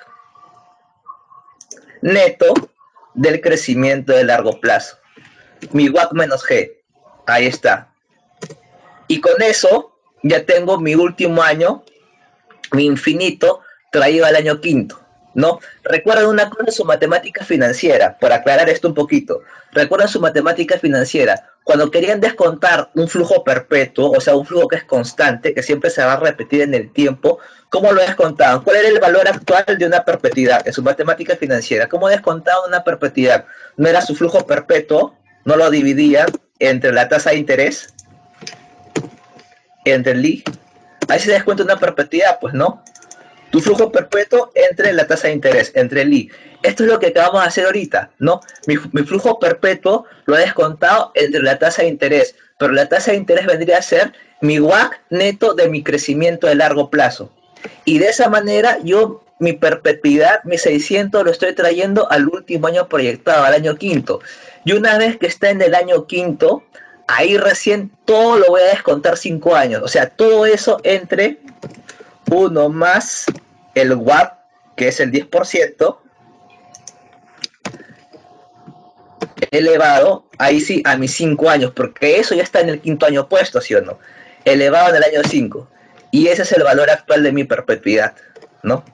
neto del crecimiento de largo plazo. Mi WACC menos G. Ahí está. Y con eso ya tengo mi último año, mi infinito, traído al año quinto, ¿no? Recuerden una cosa en su matemática financiera, por aclarar esto un poquito. Recuerden su matemática financiera. Cuando querían descontar un flujo perpetuo, o sea, un flujo que es constante, que siempre se va a repetir en el tiempo, ¿cómo lo descontaban? ¿Cuál era el valor actual de una perpetuidad en su matemática financiera? ¿Cómo descontaban una perpetuidad? ¿No era su flujo perpetuo? ¿No lo dividían entre la tasa de interés? ¿Entre el I? Ahí se descuenta una perpetuidad, pues, ¿no? Tu flujo perpetuo entre la tasa de interés, entre el I. Esto es lo que acabamos de hacer ahorita, ¿no? Mi flujo perpetuo lo he descontado entre la tasa de interés, pero la tasa de interés vendría a ser mi WACC neto de mi crecimiento de largo plazo. Y de esa manera yo mi perpetuidad, mi 600 lo estoy trayendo al último año proyectado, al año quinto. Y una vez que está en el año quinto, ahí recién todo lo voy a descontar 5 años. O sea, todo eso entre 1 más el WACC, que es el 10%, elevado, ahí sí, a mis 5 años, porque eso ya está en el quinto año puesto, ¿sí o no? Elevado en el año 5. Y ese es el valor actual de mi perpetuidad, ¿no?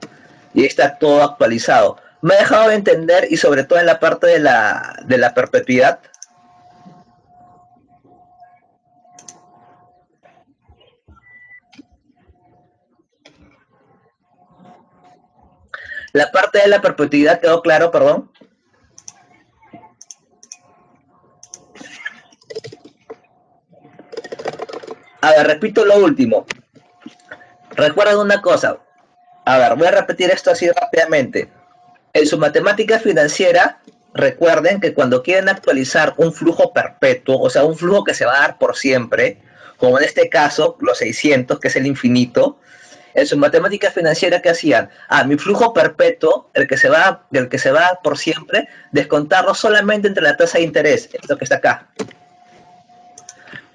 Y está todo actualizado. Me ha dejado de entender, y sobre todo en la parte de la perpetuidad, la parte de la perpetuidad quedó claro, perdón. A ver, repito lo último. Recuerden una cosa. A ver, voy a repetir esto así rápidamente. En su matemática financiera, recuerden que cuando quieren actualizar un flujo perpetuo, o sea, un flujo que se va a dar por siempre, como en este caso, los 600, que es el infinito, en su matemática financiera, ¿qué hacían? Mi flujo perpetuo, el que se va por siempre, descontarlo solamente entre la tasa de interés, esto que está acá.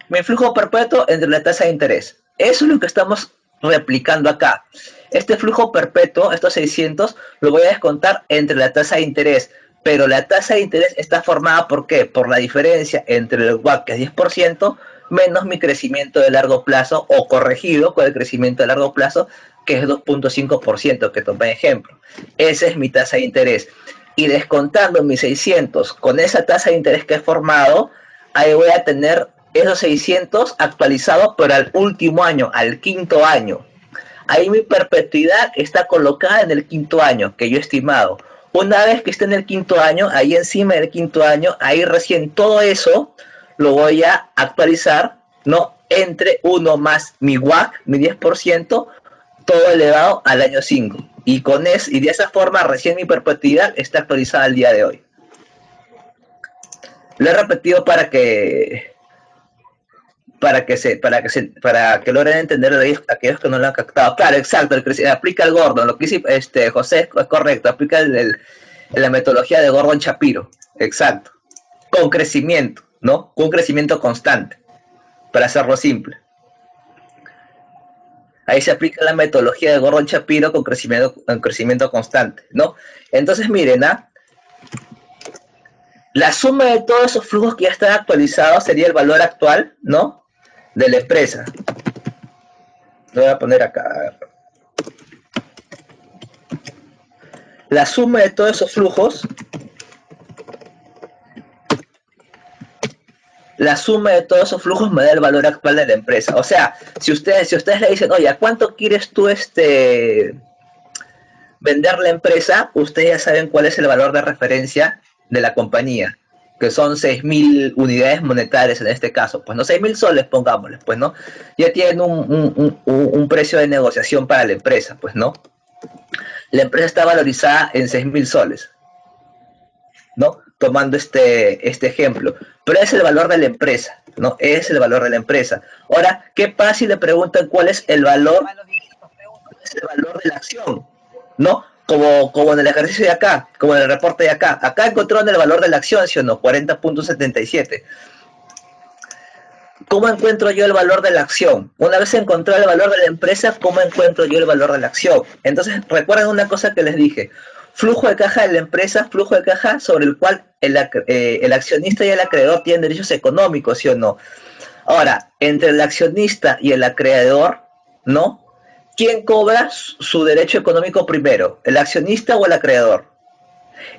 Mi flujo perpetuo entre la tasa de interés. Eso es lo que estamos replicando acá. Este flujo perpetuo, estos 600, lo voy a descontar entre la tasa de interés. Pero la tasa de interés está formada ¿por qué? Por la diferencia entre el WACC, que es 10%, menos mi crecimiento de largo plazo, o corregido con el crecimiento de largo plazo, que es 2.5%, que tomé ejemplo. Esa es mi tasa de interés. Y descontando mis 600 con esa tasa de interés que he formado, ahí voy a tener esos 600 actualizados pero al último año, al quinto año. Ahí mi perpetuidad está colocada en el quinto año que yo he estimado. Una vez que esté en el quinto año, ahí encima del quinto año, ahí recién todo eso lo voy a actualizar, ¿no? Entre 1 más mi WACC, mi 10%, todo elevado al año 5. Y de esa forma recién mi perpetuidad está actualizada al día de hoy. Lo he repetido para que logren entender aquellos que no lo han captado. Claro, exacto, aplica el Gordon, lo que dice José es correcto, aplica la metodología de Gordon Shapiro, exacto, con crecimiento, ¿no? Con un crecimiento constante, para hacerlo simple. Ahí se aplica la metodología de Gordon Shapiro con crecimiento constante, ¿no? Entonces, miren, la suma de todos esos flujos que ya están actualizados sería el valor actual, ¿no? De la empresa. Lo voy a poner acá. La suma de todos esos flujos, me da el valor actual de la empresa. O sea, si ustedes le dicen, oye, ¿a cuánto quieres tú vender la empresa? Ustedes ya saben cuál es el valor de referencia de la compañía, que son 6.000 unidades monetarias en este caso, pues no 6.000 soles, pongámosle, pues no, ya tienen un precio de negociación para la empresa, pues no. La empresa está valorizada en 6.000 soles, ¿no? Tomando este ejemplo. Pero es el valor de la empresa, ¿no? Es el valor de la empresa. Ahora, ¿qué pasa si le preguntan cuál es el valor? ¿Cuál es el valor de la acción? ¿No? Como en el ejercicio de acá, como en el reporte de acá. Acá encontraron el valor de la acción, ¿sí o no? 40.77. ¿Cómo encuentro yo el valor de la acción? Una vez encontré el valor de la empresa, ¿cómo encuentro yo el valor de la acción? Entonces, recuerden una cosa que les dije. Flujo de caja de la empresa, flujo de caja sobre el cual el accionista y el acreedor tienen derechos económicos, ¿sí o no? Ahora, entre el accionista y el acreedor, ¿no? ¿Quién cobra su derecho económico primero? ¿El accionista o el acreedor?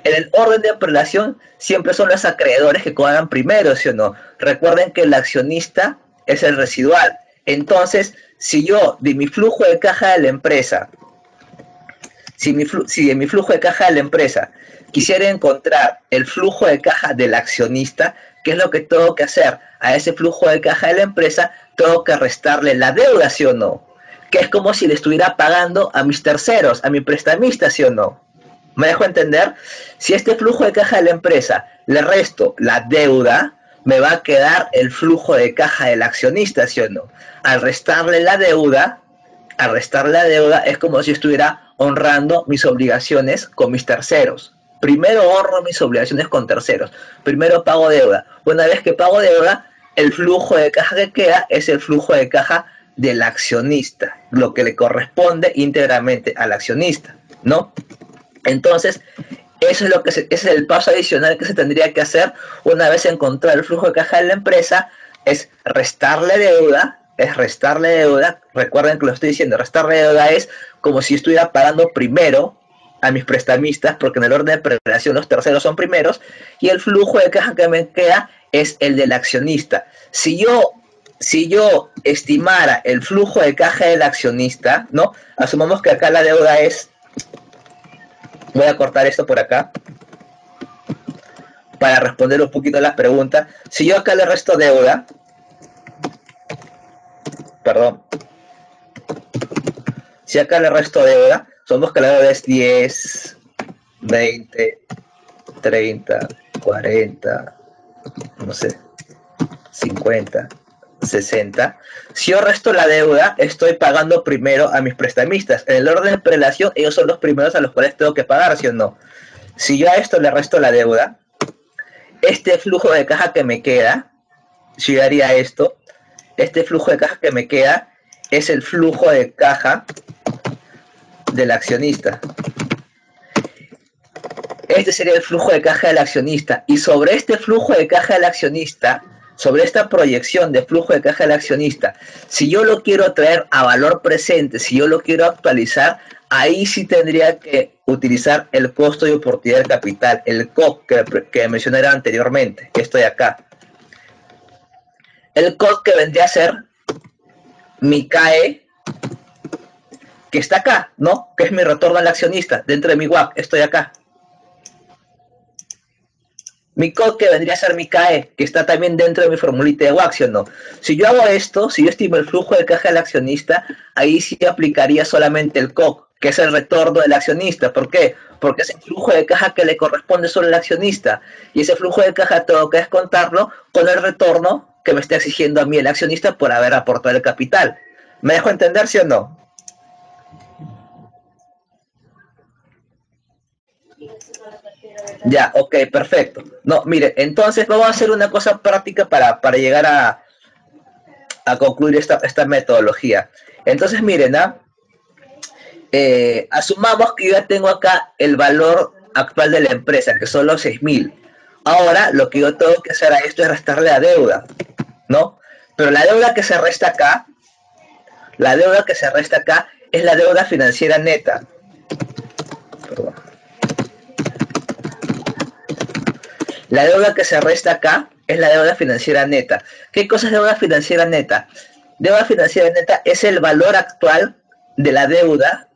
En el orden de prelación siempre son los acreedores que cobran primero, ¿sí o no? Recuerden que el accionista es el residual. Entonces, si yo de mi flujo de caja de la empresa, si de mi flujo de caja de la empresa quisiera encontrar el flujo de caja del accionista, ¿qué es lo que tengo que hacer? A ese flujo de caja de la empresa tengo que restarle la deuda, ¿sí o no? Que es como si le estuviera pagando a mis terceros, a mi prestamista, ¿sí o no? ¿Me dejo entender? Si este flujo de caja de la empresa le resto la deuda, me va a quedar el flujo de caja del accionista, ¿sí o no? Al restarle la deuda, es como si estuviera honrando mis obligaciones con mis terceros. Primero honro mis obligaciones con terceros. Primero pago deuda. Una vez que pago deuda, el flujo de caja que queda es el flujo de caja del accionista, lo que le corresponde íntegramente al accionista, ¿no? Entonces, Eso es lo que ese es el paso adicional que se tendría que hacer una vez encontrado el flujo de caja de la empresa, es restarle deuda, recuerden que lo estoy diciendo, restarle deuda es como si estuviera pagando primero a mis prestamistas, porque en el orden de prelación los terceros son primeros, y el flujo de caja que me queda es el del accionista. Si yo estimara el flujo de caja del accionista, ¿no? Asumamos que acá la deuda es, voy a cortar esto por acá, para responder un poquito a las preguntas. Si yo acá le resto deuda, perdón, si acá le resto deuda, somos que la deuda es 10, 20, 30, 40, no sé, 50, 60. Si yo resto la deuda, estoy pagando primero a mis prestamistas. En el orden de prelación, ellos son los primeros a los cuales tengo que pagar, ¿sí o no? Si yo a esto le resto la deuda, este flujo de caja que me queda, si yo haría esto, este flujo de caja que me queda es el flujo de caja del accionista. Este sería el flujo de caja del accionista. Y sobre este flujo de caja del accionista, sobre esta proyección de flujo de caja del accionista, si yo lo quiero traer a valor presente, si yo lo quiero actualizar, ahí sí tendría que utilizar el costo de oportunidad del capital, el COC que mencioné anteriormente, que estoy acá. El COC que vendría a ser mi CAE, que está acá, ¿no? Que es mi retorno al accionista, dentro de mi WACC, estoy acá. Mi COC que vendría a ser mi CAE, que está también dentro de mi formulita de WACC, ¿sí o no? Si yo hago esto, si yo estimo el flujo de caja del accionista, ahí sí aplicaría solamente el COC, que es el retorno del accionista. ¿Por qué? Porque es el flujo de caja que le corresponde solo al accionista. Y ese flujo de caja tengo que descontarlo con el retorno que me está exigiendo a mí el accionista por haber aportado el capital. ¿Me dejo entender, sí o no? Ya, ok, perfecto. No, mire, entonces vamos a hacer una cosa práctica para llegar a concluir esta metodología. Entonces, miren, asumamos que yo ya tengo acá el valor actual de la empresa, que son los 6.000. Ahora, lo que yo tengo que hacer a esto es restarle la deuda, ¿no? Pero la deuda que se resta acá, la deuda que se resta acá es la deuda financiera neta. Perdón. La deuda que se resta acá es la deuda financiera neta. ¿Qué cosa es deuda financiera neta? Deuda financiera neta es el valor actual de la deuda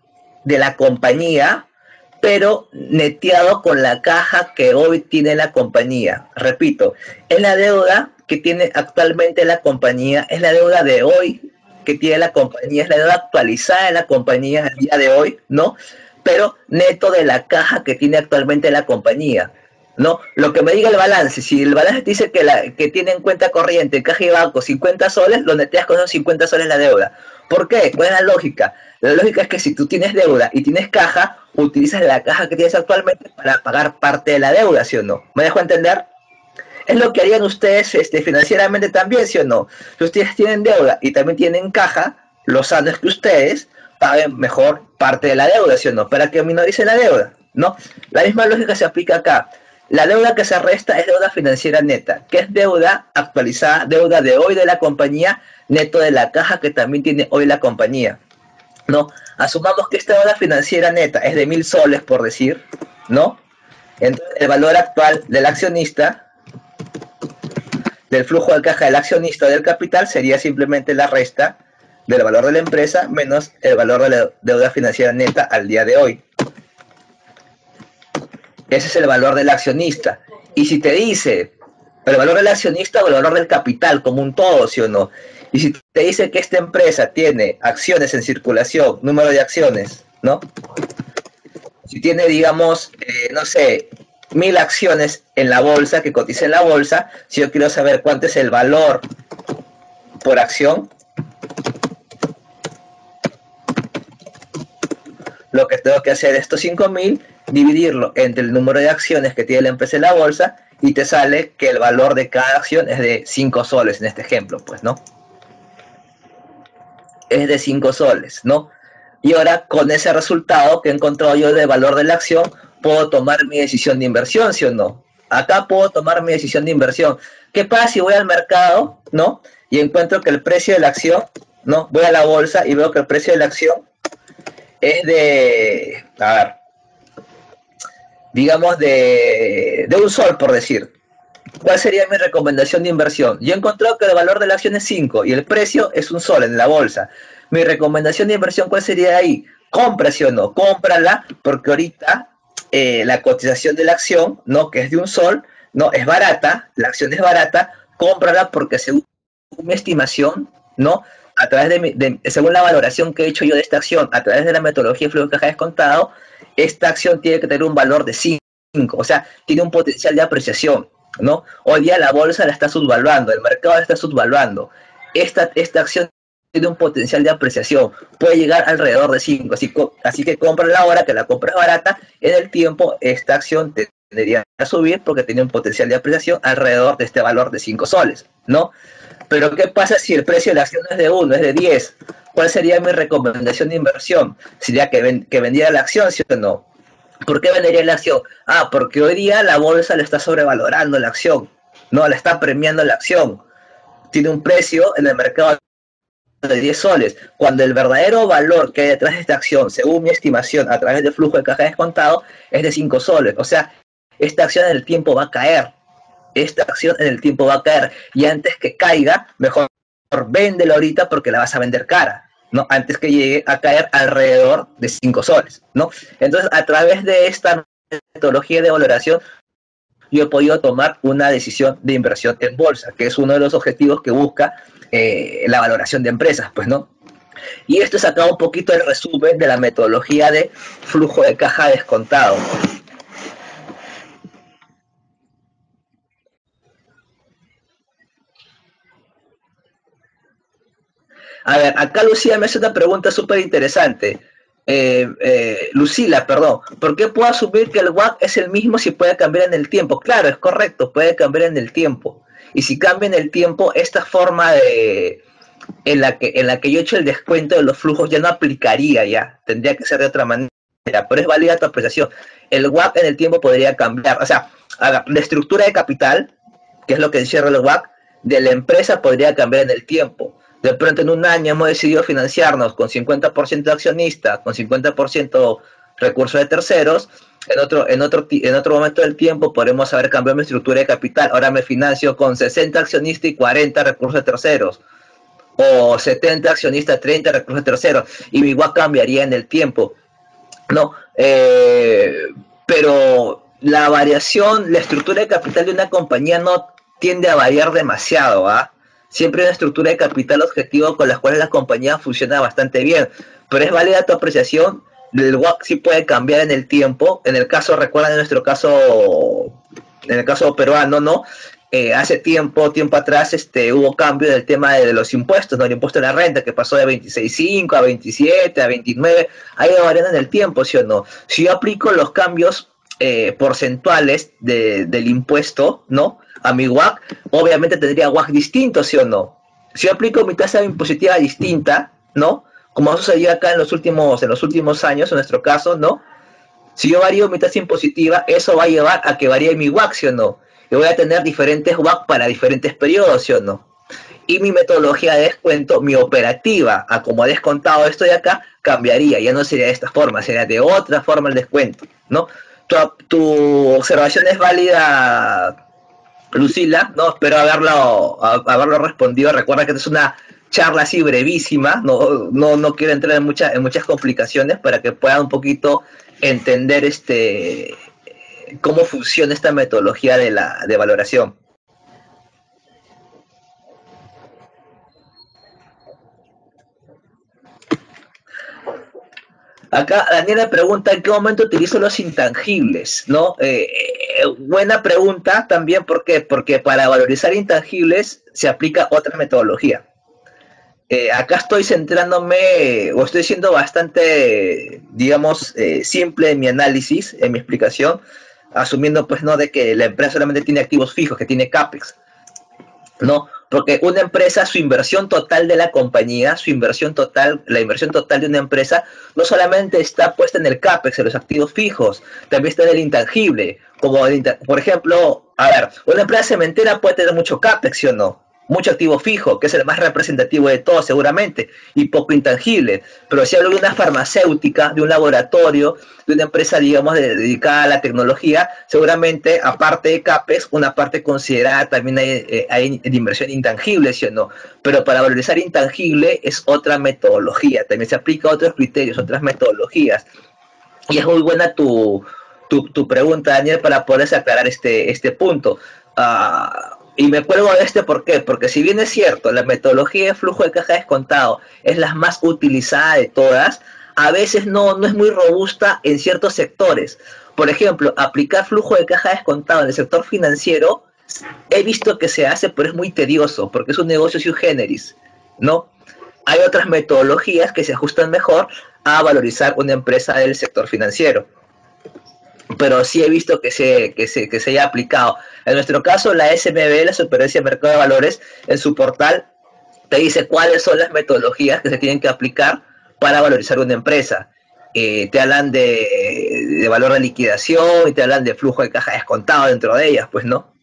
de la compañía, pero neteado con la caja que hoy tiene la compañía. Repito, es la deuda que tiene actualmente la compañía, es la deuda de hoy que tiene la compañía, es la deuda actualizada de la compañía al día de hoy, ¿no? Pero neto de la caja que tiene actualmente la compañía. ¿No? Lo que me diga el balance, si el balance te dice que tiene en cuenta corriente, caja y banco 50 soles, lo neteas con esos 50 soles la deuda. ¿Por qué? ¿Cuál es la lógica? La lógica es que si tú tienes deuda y tienes caja, utilizas la caja que tienes actualmente para pagar parte de la deuda, ¿sí o no? ¿Me dejo entender? Es lo que harían ustedes financieramente también, ¿sí o no? Si ustedes tienen deuda y también tienen caja, lo sano es que ustedes paguen mejor parte de la deuda, ¿sí o no? Para que minoricen la deuda, ¿no? La misma lógica se aplica acá. La deuda que se resta es deuda financiera neta, que es deuda actualizada, deuda de hoy de la compañía, neto de la caja que también tiene hoy la compañía, ¿no? Asumamos que esta deuda financiera neta es de 1.000 soles, por decir, ¿no? Entonces, el valor actual del accionista, del flujo de caja del accionista del capital, sería simplemente la resta del valor de la empresa menos el valor de la deuda financiera neta al día de hoy. Ese es el valor del accionista. Y si te dice el valor del accionista o el valor del capital como un todo, ¿sí o no? Y si te dice que esta empresa tiene acciones en circulación, número de acciones, ¿no? Si tiene, digamos, no sé, 1.000 acciones en la bolsa, que cotiza en la bolsa, si yo quiero saber cuánto es el valor por acción, lo que tengo que hacer es estos 5.000, dividirlo entre el número de acciones que tiene la empresa en la bolsa y te sale que el valor de cada acción es de 5 soles en este ejemplo, pues, ¿no? Es de 5 soles, ¿no? Y ahora con ese resultado que he encontrado yo de valor de la acción, puedo tomar mi decisión de inversión, ¿sí o no? Acá puedo tomar mi decisión de inversión. ¿Qué pasa si voy al mercado, ¿no? Y encuentro que el precio de la acción, ¿no? Voy a la bolsa y veo que el precio de la acción es de, a ver, digamos de un sol, por decir. ¿Cuál sería mi recomendación de inversión? Yo he encontrado que el valor de la acción es 5 y el precio es un sol en la bolsa. Mi recomendación de inversión, ¿cuál sería ahí? Compra, ¿sí o no? Cómprala, porque ahorita la cotización de la acción, ¿no? Que es de un sol, ¿no? Es barata, la acción es barata, cómprala porque según mi estimación, ¿no? A través según la valoración que he hecho yo de esta acción, a través de la metodología de flujo de caja descontado, esta acción tiene que tener un valor de 5, o sea, tiene un potencial de apreciación, ¿no? Hoy día la bolsa la está subvaluando, el mercado la está subvaluando. Esta acción tiene un potencial de apreciación, puede llegar alrededor de 5, así que cómprala ahora, que la compra es barata, en el tiempo esta acción tendría a subir porque tiene un potencial de apreciación alrededor de este valor de 5 soles, ¿no? Pero ¿qué pasa si el precio de la acción no es de 1, es de 10? ¿Cuál sería mi recomendación de inversión? ¿Sería que vendiera la acción, sí o no? ¿Por qué vendería la acción? Ah, porque hoy día la bolsa le está sobrevalorando la acción, no, le está premiando la acción. Tiene un precio en el mercado de 10 soles, cuando el verdadero valor que hay detrás de esta acción, según mi estimación, a través del flujo de caja descontado, es de 5 soles. O sea, esta acción en el tiempo va a caer. Esta acción en el tiempo va a caer. Y antes que caiga, mejor véndelo ahorita porque la vas a vender cara, ¿no? Antes que llegue a caer alrededor de 5 soles, ¿no? Entonces, a través de esta metodología de valoración, yo he podido tomar una decisión de inversión en bolsa, que es uno de los objetivos que busca la valoración de empresas, pues, ¿no? Y esto es acá un poquito el resumen de la metodología de flujo de caja descontado. A ver, acá Lucía me hace una pregunta súper interesante. Lucila, perdón, ¿por qué puedo asumir que el WACC es el mismo si puede cambiar en el tiempo? Claro, es correcto, puede cambiar en el tiempo. Y si cambia en el tiempo, esta forma en la que yo he hecho el descuento de los flujos ya no aplicaría ya, tendría que ser de otra manera, pero es válida tu apreciación. El WACC en el tiempo podría cambiar, o sea, la estructura de capital, que es lo que encierra el WACC, de la empresa podría cambiar en el tiempo. De pronto en un año hemos decidido financiarnos con 50% accionista, con 50% recursos de terceros, en otro momento del tiempo podemos haber cambiado mi estructura de capital, ahora me financio con 60 accionistas y 40 recursos de terceros, o 70 accionistas, 30 recursos de terceros, y mi WACC cambiaría en el tiempo, ¿no? Pero la variación, la estructura de capital de una compañía no tiende a variar demasiado, ¿ah? Siempre hay una estructura de capital objetivo con las cuales la compañía funciona bastante bien, pero es válida tu apreciación, el WACC sí puede cambiar en el tiempo, en el caso, recuerdan en el caso peruano, ¿no? Hace tiempo atrás, hubo cambio del tema de los impuestos, ¿no? El impuesto de la renta, que pasó de 26.5 a 27, a 29, ha ido variando en el tiempo, ¿sí o no? Si yo aplico los cambios porcentuales del impuesto, ¿no? A mi WACC, obviamente tendría WACC distinto, ¿sí o no? Si yo aplico mi tasa impositiva distinta, ¿no? Como ha sucedido acá en los últimos años, en nuestro caso, ¿no? Si yo varío mi tasa impositiva, eso va a llevar a que varíe mi WACC, ¿sí o no? Yo voy a tener diferentes WACC para diferentes periodos, ¿sí o no? Y mi metodología de descuento, mi operativa, a como he descontado esto de acá, cambiaría. Ya no sería de esta forma, sería de otra forma el descuento, ¿no? Tu observación es válida, Lucila, ¿no? Espero haberlo respondido. Recuerda que esta es una charla así brevísima, no quiero entrar en muchas complicaciones para que puedan un poquito entender cómo funciona esta metodología de valoración. Acá Daniela pregunta en qué momento utilizo los intangibles, ¿no? Buena pregunta también, ¿por qué? Porque para valorizar intangibles se aplica otra metodología. Acá estoy centrándome, o estoy siendo bastante, digamos, simple en mi análisis, en mi explicación, asumiendo pues no de que la empresa solamente tiene activos fijos, que tiene CAPEX, ¿no? Porque una empresa, su inversión total de la compañía, su inversión total, la inversión total de una empresa, no solamente está puesta en el CAPEX, en los activos fijos, también está en el intangible. Como por ejemplo, a ver, una empresa cementera puede tener mucho CAPEX, ¿sí o no? Mucho activo fijo, que es el más representativo de todos seguramente, y poco intangible. Pero si hablo de una farmacéutica, de un laboratorio, de una empresa, digamos, dedicada a la tecnología, seguramente, aparte de CAPEX, una parte considerada también hay de inversión intangible, ¿sí o no? Pero para valorizar intangible es otra metodología, también se aplica a otros criterios, otras metodologías. Y es muy buena tu pregunta, Daniel, para poder aclarar este punto. Y me cuelgo de ¿por qué? Porque si bien es cierto, la metodología de flujo de caja descontado es la más utilizada de todas, a veces no es muy robusta en ciertos sectores. Por ejemplo, aplicar flujo de caja descontado en el sector financiero, he visto que se hace, pero es muy tedioso, porque es un negocio sui generis, ¿no? Hay otras metodologías que se ajustan mejor a valorizar una empresa del sector financiero, pero sí he visto que se haya aplicado. En nuestro caso, la SMB, la Superintendencia de Mercado de Valores, en su portal te dice cuáles son las metodologías que se tienen que aplicar para valorizar una empresa. Te hablan de valor de liquidación y te hablan de flujo de caja descontado dentro de ellas, pues, ¿no?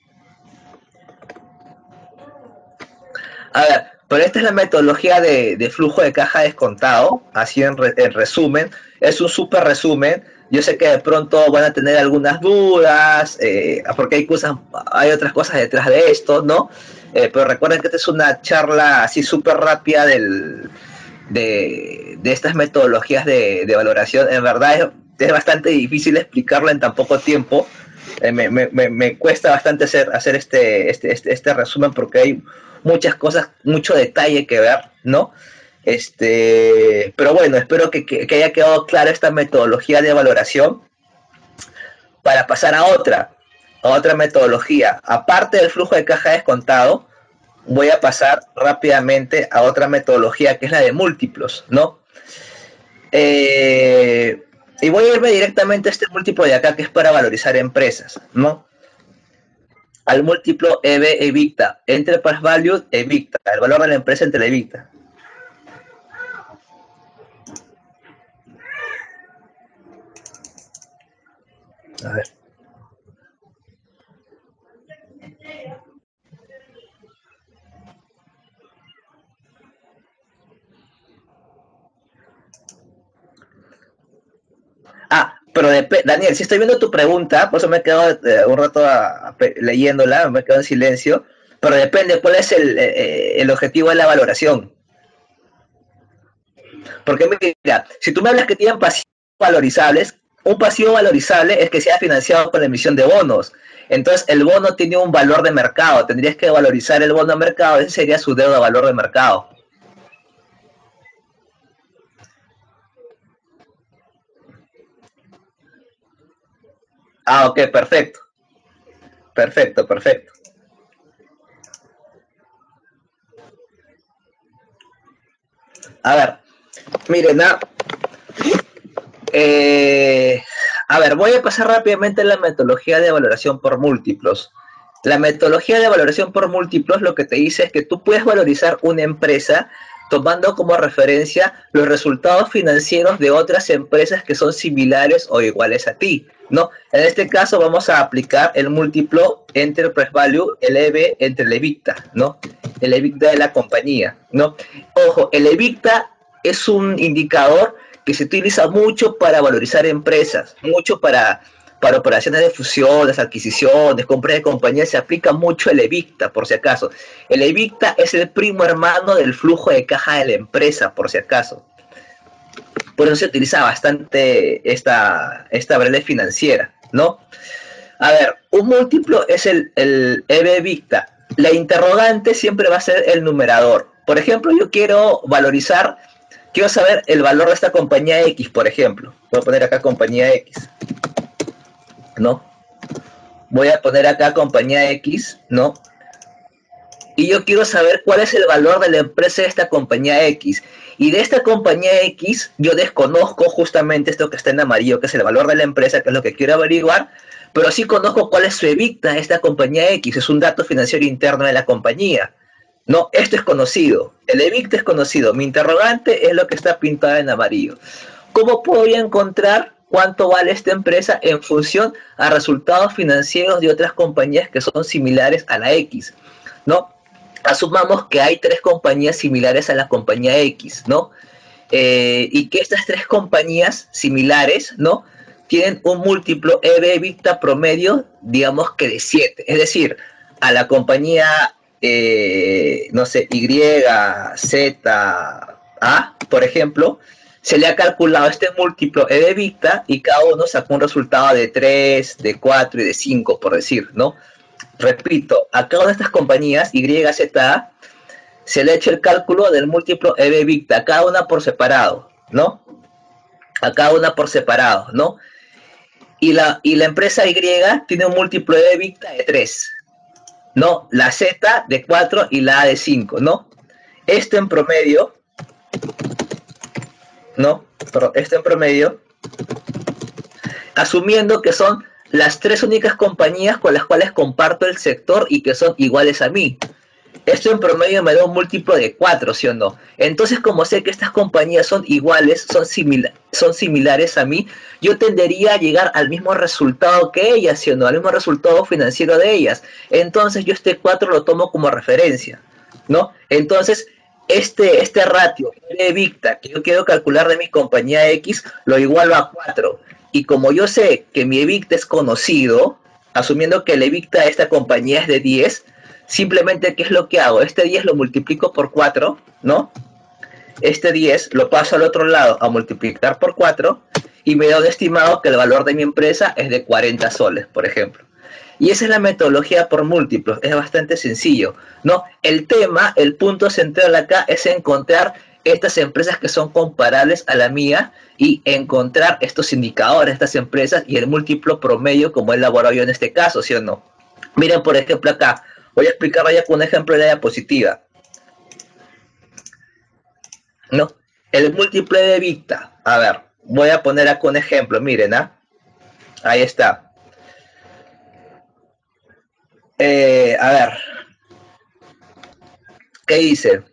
A ver, pero esta es la metodología de flujo de caja descontado, así en resumen, es un súper resumen. Yo sé que de pronto van a tener algunas dudas, porque hay otras cosas detrás de esto, ¿no? Pero recuerden que esta es una charla así súper rápida de estas metodologías de valoración. En verdad es bastante difícil explicarlo en tan poco tiempo. Me cuesta bastante hacer este resumen porque hay muchas cosas, mucho detalle que ver, ¿no? Pero bueno, espero que haya quedado clara esta metodología de valoración para pasar a otra metodología. Aparte del flujo de caja descontado, voy a pasar rápidamente a otra metodología que es la de múltiplos, ¿no? Y voy a irme directamente a este múltiplo de acá que es para valorizar empresas, ¿no? Al múltiplo EV-EBITDA, Enterprise Value EBITDA, el valor de la empresa entre la EBITDA. A ver. Pero Daniel, si estoy viendo tu pregunta, por eso me he quedado un rato leyéndola, me he quedado en silencio, pero depende cuál es el objetivo de la valoración. Porque mira, si tú me hablas que tienen pasivos valorizables, un pasivo valorizable es que sea financiado con la emisión de bonos. Entonces el bono tiene un valor de mercado, tendrías que valorizar el bono de mercado, ese sería su deuda de valor de mercado. Ok, perfecto, perfecto, perfecto. A ver, miren, a ver, voy a pasar rápidamente a la metodología de valoración por múltiplos. La metodología de valoración por múltiplos lo que te dice es que tú puedes valorizar una empresa tomando como referencia los resultados financieros de otras empresas que son similares o iguales a ti, ¿no? En este caso vamos a aplicar el múltiplo Enterprise Value, el EV entre el EBITDA, ¿no? El EBITDA de la compañía, ¿no? Ojo, el EBITDA es un indicador que se utiliza mucho para valorizar empresas, mucho para operaciones de fusiones, adquisiciones, compras de compañías, se aplica mucho el EBITDA, por si acaso. El EBITDA es el primo hermano del flujo de caja de la empresa, por si acaso. Por eso se utiliza bastante esta variable financiera, ¿no? A ver, un múltiplo es el EV-EBITDA. La interrogante siempre va a ser el numerador. Por ejemplo, yo quiero saber el valor de esta compañía X, por ejemplo. Voy a poner acá compañía X, ¿no? Voy a poner acá compañía X, ¿no? Y yo quiero saber cuál es el valor de la empresa de esta compañía X. Y de esta compañía X, yo desconozco justamente esto que está en amarillo, que es el valor de la empresa, que es lo que quiero averiguar, pero sí conozco cuál es su EBITDA de esta compañía X, es un dato financiero interno de la compañía, No, esto es conocido. El EBITDA es conocido. Mi interrogante es lo que está pintado en amarillo. ¿Cómo podría encontrar cuánto vale esta empresa en función a resultados financieros de otras compañías que son similares a la X? ¿No? Asumamos que hay tres compañías similares a la compañía X, ¿no? Y que estas tres compañías similares, ¿no? Tienen un múltiplo EV/EBITDA promedio, digamos que de 7. Es decir, a la compañía, no sé, Y, Z, A, por ejemplo, se le ha calculado este múltiplo EV/EBITDA y cada uno sacó un resultado de 3, de 4 y de 5, por decir, ¿no? Repito, a cada una de estas compañías, Y, Z, A, se le ha hecho el cálculo del múltiplo EV/EBITDA, a cada una por separado, ¿no? A cada una por separado, ¿no? Y la empresa Y tiene un múltiplo EV/EBITDA de 3, ¿no? La Z de 4 y la A de 5, ¿no? Esto en promedio, ¿no? Pero esto en promedio, asumiendo que son las tres únicas compañías con las cuales comparto el sector y que son iguales a mí. Esto en promedio me da un múltiplo de 4, ¿sí o no? Entonces, como sé que estas compañías son iguales, son similares a mí, yo tendería a llegar al mismo resultado que ellas, ¿sí o no? Al mismo resultado financiero de ellas. Entonces, yo este 4 lo tomo como referencia, ¿no? Entonces, este ratio de EBITDA que yo quiero calcular de mi compañía X, lo igualo a 4. Y como yo sé que mi EBITDA es conocido, asumiendo que el EBITDA de esta compañía es de 10, simplemente, ¿qué es lo que hago? Este 10 lo multiplico por 4, ¿no? Este 10 lo paso al otro lado a multiplicar por 4 y me da un estimado que el valor de mi empresa es de 40 soles, por ejemplo. Y esa es la metodología por múltiplos, es bastante sencillo, ¿no? El tema, el punto central acá es encontrar estas empresas que son comparables a la mía y encontrar estos indicadores de estas empresas y el múltiplo promedio como he elaborado yo en este caso, ¿sí o no? Miren, por ejemplo, acá, voy a explicarlo ya con un ejemplo de la diapositiva, ¿no? El múltiplo de EBITDA, a ver, voy a poner acá un ejemplo, miren, ¿ah? Ahí está. A ver, ¿qué dice?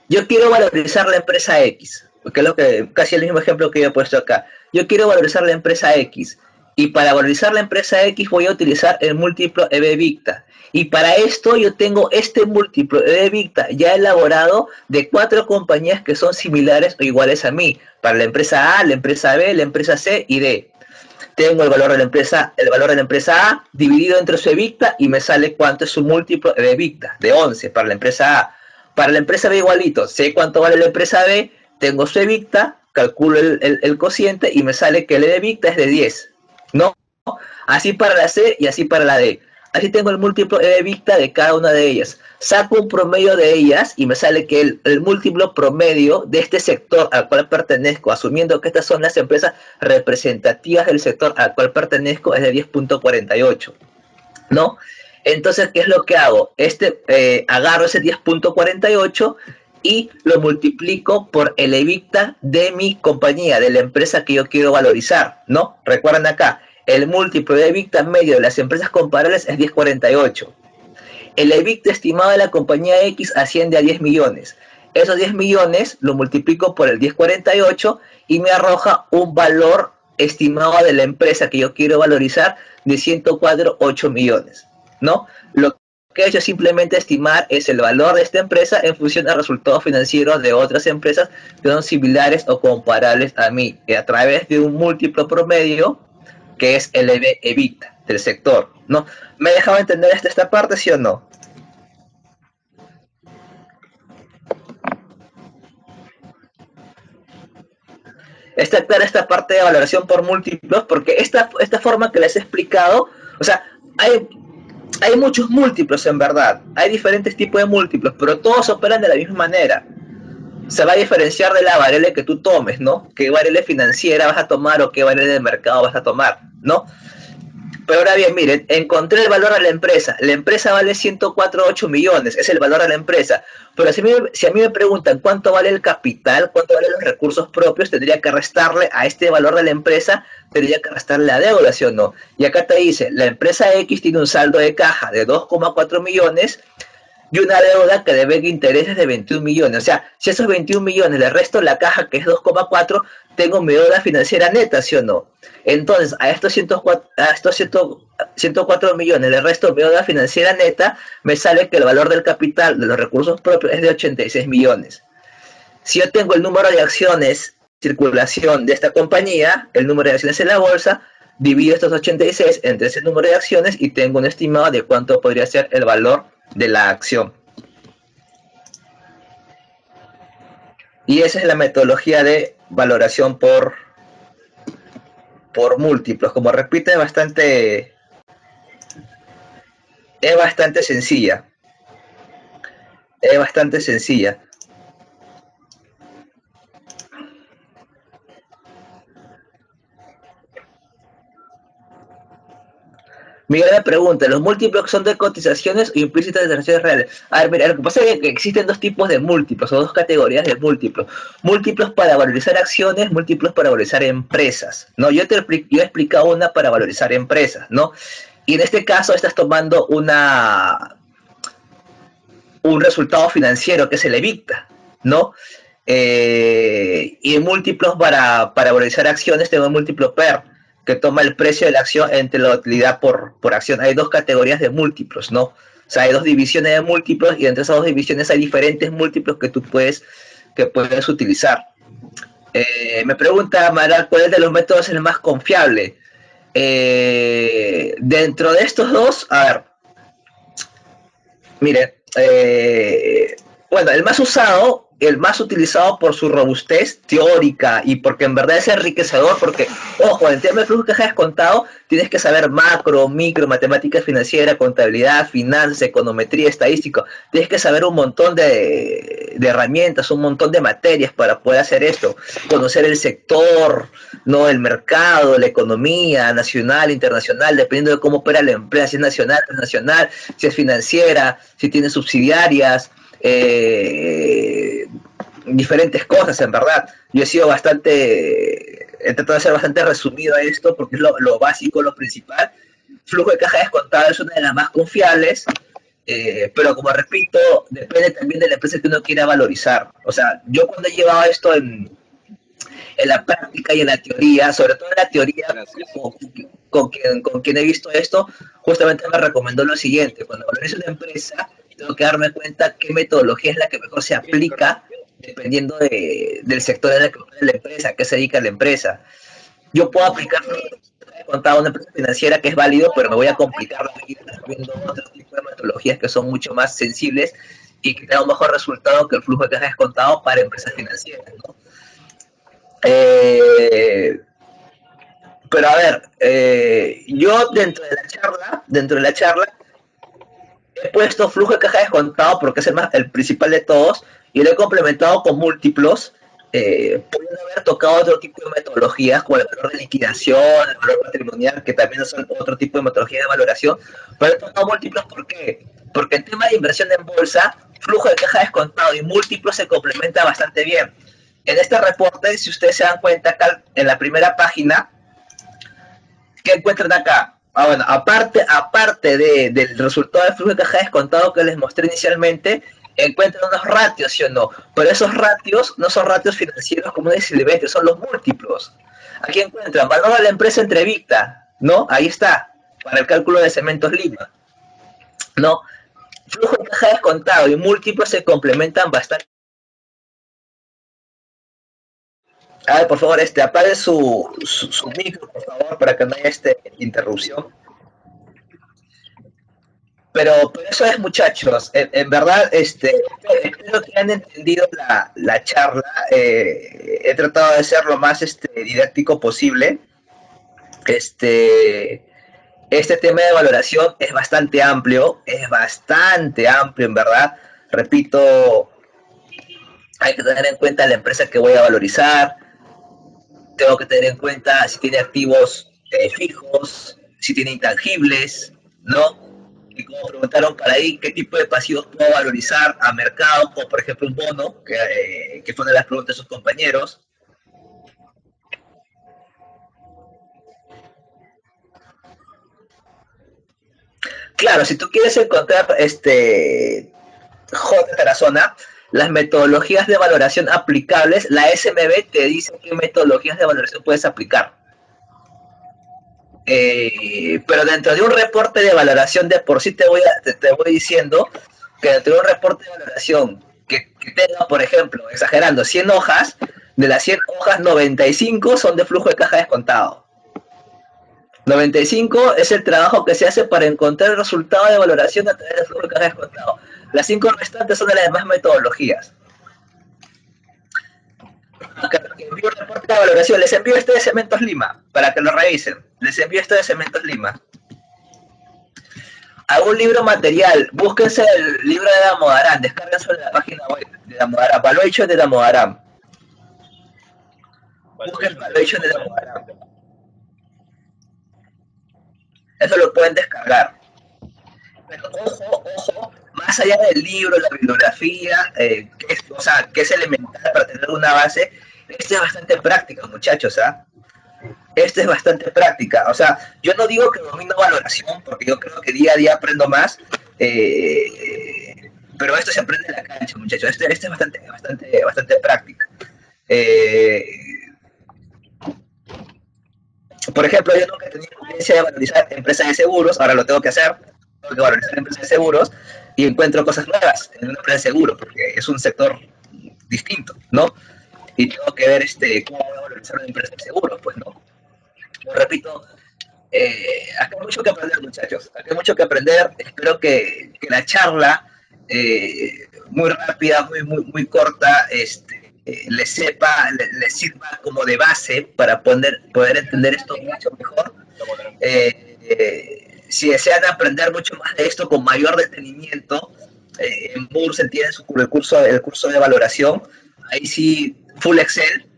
Yo quiero valorizar la empresa X, que es lo que casi el mismo ejemplo que yo he puesto acá. Yo quiero valorizar la empresa X y para valorizar la empresa X voy a utilizar el múltiplo EV/EBITDA. Y para esto yo tengo este múltiplo EV/EBITDA ya elaborado de 4 compañías que son similares o iguales a mí. Para la empresa A, la empresa B, la empresa C y D. Tengo el valor de la empresa A dividido entre su EBITDA y me sale cuánto es su múltiplo de EBITDA, de 11 para la empresa A. Para la empresa B igualito, sé cuánto vale la empresa B, tengo su EBITDA, calculo el cociente y me sale que el EBITDA es de 10, ¿no? Así para la C y así para la D. Así tengo el múltiplo de EBITDA de cada una de ellas. Saco un promedio de ellas y me sale que el múltiplo promedio de este sector al cual pertenezco, asumiendo que estas son las empresas representativas del sector al cual pertenezco, es de 10.48, ¿no? Entonces, ¿qué es lo que hago? Agarro ese 10.48 y lo multiplico por el EBITDA de mi compañía, de la empresa que yo quiero valorizar, ¿no? Recuerden acá, el múltiplo de EBITDA medio de las empresas comparables es 10.48. El EBITDA estimado de la compañía X asciende a 10 millones. Esos 10 millones lo multiplico por el 10.48 y me arroja un valor estimado de la empresa que yo quiero valorizar de 104.8 millones, ¿no? Lo que he hecho es simplemente estimar es el valor de esta empresa en función al resultado financiero de otras empresas que son similares o comparables a mí, a través de un múltiplo promedio que es el EBITDA del sector, ¿no? ¿Me he dejado entender esta parte, sí o no? Está clara esta parte de valoración por múltiplos, porque esta forma que les he explicado, o sea, hay muchos múltiplos en verdad, hay diferentes tipos de múltiplos, pero todos operan de la misma manera. Se va a diferenciar de la variable que tú tomes, ¿no? ¿Qué variable financiera vas a tomar o qué variable de mercado vas a tomar, ¿no? Pero ahora bien, miren, encontré el valor de la empresa vale 104.8 millones, es el valor de la empresa, pero si a mí me preguntan cuánto vale el capital, cuánto valen los recursos propios, tendría que restarle a este valor de la empresa, tendría que restarle la deuda, ¿sí o no? Y acá te dice, la empresa X tiene un saldo de caja de 2,4 millones, y una deuda que debe intereses de 21 millones. O sea, si esos 21 millones le resto la caja, que es 2,4, tengo mi deuda financiera neta, ¿sí o no? Entonces, a estos, 104, a estos 104 millones le resto mi deuda financiera neta, me sale que el valor del capital de los recursos propios es de 86 millones. Si yo tengo el número de acciones circulación de esta compañía, el número de acciones en la bolsa, divido estos 86 entre ese número de acciones y tengo un estimado de cuánto podría ser el valor de la acción. Y esa es la metodología de valoración por múltiplos. Como repito, es bastante sencilla. Es bastante sencilla. Miguel me pregunta, ¿los múltiplos son de cotizaciones o implícitas de transacciones reales? A ver, mira, lo que pasa es que existen dos tipos de múltiplos, o dos categorías de múltiplos. Múltiplos para valorizar acciones, múltiplos para valorizar empresas, ¿no? Yo he explicado una para valorizar empresas, ¿no? Y en este caso estás tomando un resultado financiero que es el EBITDA, ¿no? Y en múltiplos para valorizar acciones tengo el múltiplo PER, que toma el precio de la acción entre la utilidad por acción. Hay dos categorías de múltiplos, ¿no? O sea, hay dos divisiones de múltiplos y entre esas dos divisiones hay diferentes múltiplos que puedes utilizar. Me pregunta Amaral, ¿cuál es de los métodos el más confiable? Dentro de estos dos, a ver, mire, bueno, el más utilizado por su robustez teórica y porque en verdad es enriquecedor, porque, ojo, en tema de flujo de caja descontado, tienes que saber macro, micro, matemáticas financieras, contabilidad, finanzas, econometría, estadístico, tienes que saber un montón de herramientas, un montón de materias para poder hacer esto, conocer el sector, no el mercado, la economía nacional, internacional, dependiendo de cómo opera la empresa, si es nacional, transnacional, si es financiera, si tiene subsidiarias, diferentes cosas, en verdad. Yo he sido he tratado de ser bastante resumido a esto porque es lo básico, lo principal. Flujo de caja descontado es una de las más confiables, pero como repito, depende también de la empresa que uno quiera valorizar. O sea, yo cuando he llevado esto en la práctica y en la teoría, sobre todo en la teoría, con quien he visto esto, justamente me recomendó lo siguiente: cuando valorizo una empresa, tengo que darme cuenta qué metodología es la que mejor se aplica dependiendo del sector en el que la empresa, a qué se dedica la empresa. Yo puedo aplicar contado a una empresa financiera que es válido, pero me voy a complicar la vida viendo otro tipo de metodologías que son mucho más sensibles y que tengan un mejor resultado que el flujo de caja descontado para empresas financieras, ¿no? Eh, pero a ver, yo dentro de la charla, he puesto flujo de caja descontado porque es el principal de todos y lo he complementado con múltiplos, pudiendo haber tocado otro tipo de metodologías como el valor de liquidación, el valor patrimonial, que también son otro tipo de metodología de valoración, pero he tocado múltiplos. ¿Por qué? Porque en tema de inversión en bolsa, flujo de caja descontado y múltiplos se complementan bastante bien. En este reporte, si ustedes se dan cuenta, acá en la primera página, ¿qué encuentran acá? Ah, bueno, del resultado de flujo de caja descontado que les mostré inicialmente, encuentran unos ratios, ¿sí o no? Pero esos ratios no son ratios financieros como de Silvestre, son los múltiplos. Aquí encuentran valor de la empresa entre Victa, ¿no? Ahí está, para el cálculo de Cementos Lima, ¿no? Flujo de caja descontado y múltiplos se complementan bastante. A ver, por favor, apague su micro, por favor, para que no haya interrupción. Pero eso es, muchachos, en verdad, espero que hayan entendido la charla. He tratado de ser lo más didáctico posible. Este, este tema de valoración es bastante amplio, en verdad. Repito, hay que tener en cuenta la empresa que voy a valorizar, tengo que tener en cuenta si tiene activos fijos, si tiene intangibles, ¿no? Y como preguntaron por ahí, ¿qué tipo de pasivos puedo valorizar a mercado? Como por ejemplo un bono, que fue una de las preguntas de sus compañeros. Claro, si tú quieres encontrar J. Tarazona, las metodologías de valoración aplicables, la SMB te dice qué metodologías de valoración puedes aplicar. Pero dentro de un reporte de valoración de por sí te voy diciendo que dentro de un reporte de valoración que tenga, por ejemplo, exagerando, 100 hojas, de las 100 hojas, 95 son de flujo de caja descontado. 95 es el trabajo que se hace para encontrar el resultado de valoración a través del flujo de caja descontado. Las 5 restantes son de las demás metodologías. Envío un reporte de valoración, les envío este de Cementos Lima para que lo revisen. Les envío este de Cementos Lima. Algún libro material, búsquense el libro de Damodaran, descárguense en la página web de Damodaran, Valuation de Damodaran. Busquen Valuation de Damodaran. Eso lo pueden descargar. Pero ojo, más allá del libro, la bibliografía, que es elemental para tener una base, esto es bastante práctica, muchachos, ¿ah? Esto es bastante práctica. O sea, yo no digo que domino valoración, porque yo creo que día a día aprendo más, pero esto se aprende en la cancha, muchachos. Esto es bastante práctica. Por ejemplo, yo nunca he tenido experiencia de valorizar empresas de seguros, ahora lo tengo que hacer, tengo que valorizar empresas de seguros y encuentro cosas nuevas en una empresa de seguros, porque es un sector distinto, ¿no? Y tengo que ver cómo voy a valorizar una empresa de seguros, pues, ¿no? Yo repito, acá hay mucho que aprender, muchachos, acá hay mucho que aprender. Espero que la charla, muy rápida, muy corta, les sirva como de base para poder entender esto mucho mejor. Si desean aprender mucho más de esto con mayor detenimiento, en Bursen tienen el curso de valoración, ahí sí, full Excel,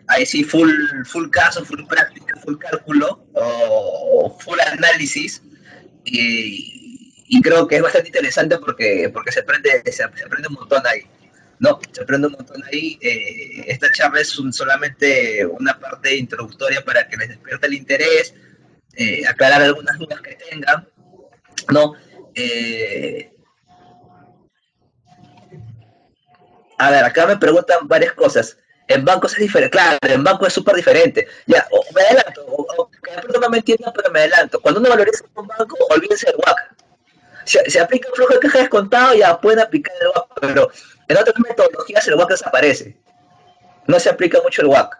ahí sí, full caso, full práctica, full cálculo, o full análisis, y creo que es bastante interesante porque se aprende un montón ahí. No, se aprende un montón ahí. Esta charla es solamente una parte introductoria para que les despierte el interés, aclarar algunas dudas que tengan, ¿no? A ver, acá me preguntan varias cosas. En bancos es diferente, claro, en bancos es súper diferente. Ya, me adelanto, que de pronto no me entiendan, pero me adelanto. Cuando uno valoriza un banco, olvídense del WAC. Se aplica el flujo de caja descontado, ya pueden aplicar el WAC, pero en otras metodologías el WAC desaparece. No se aplica mucho el WAC.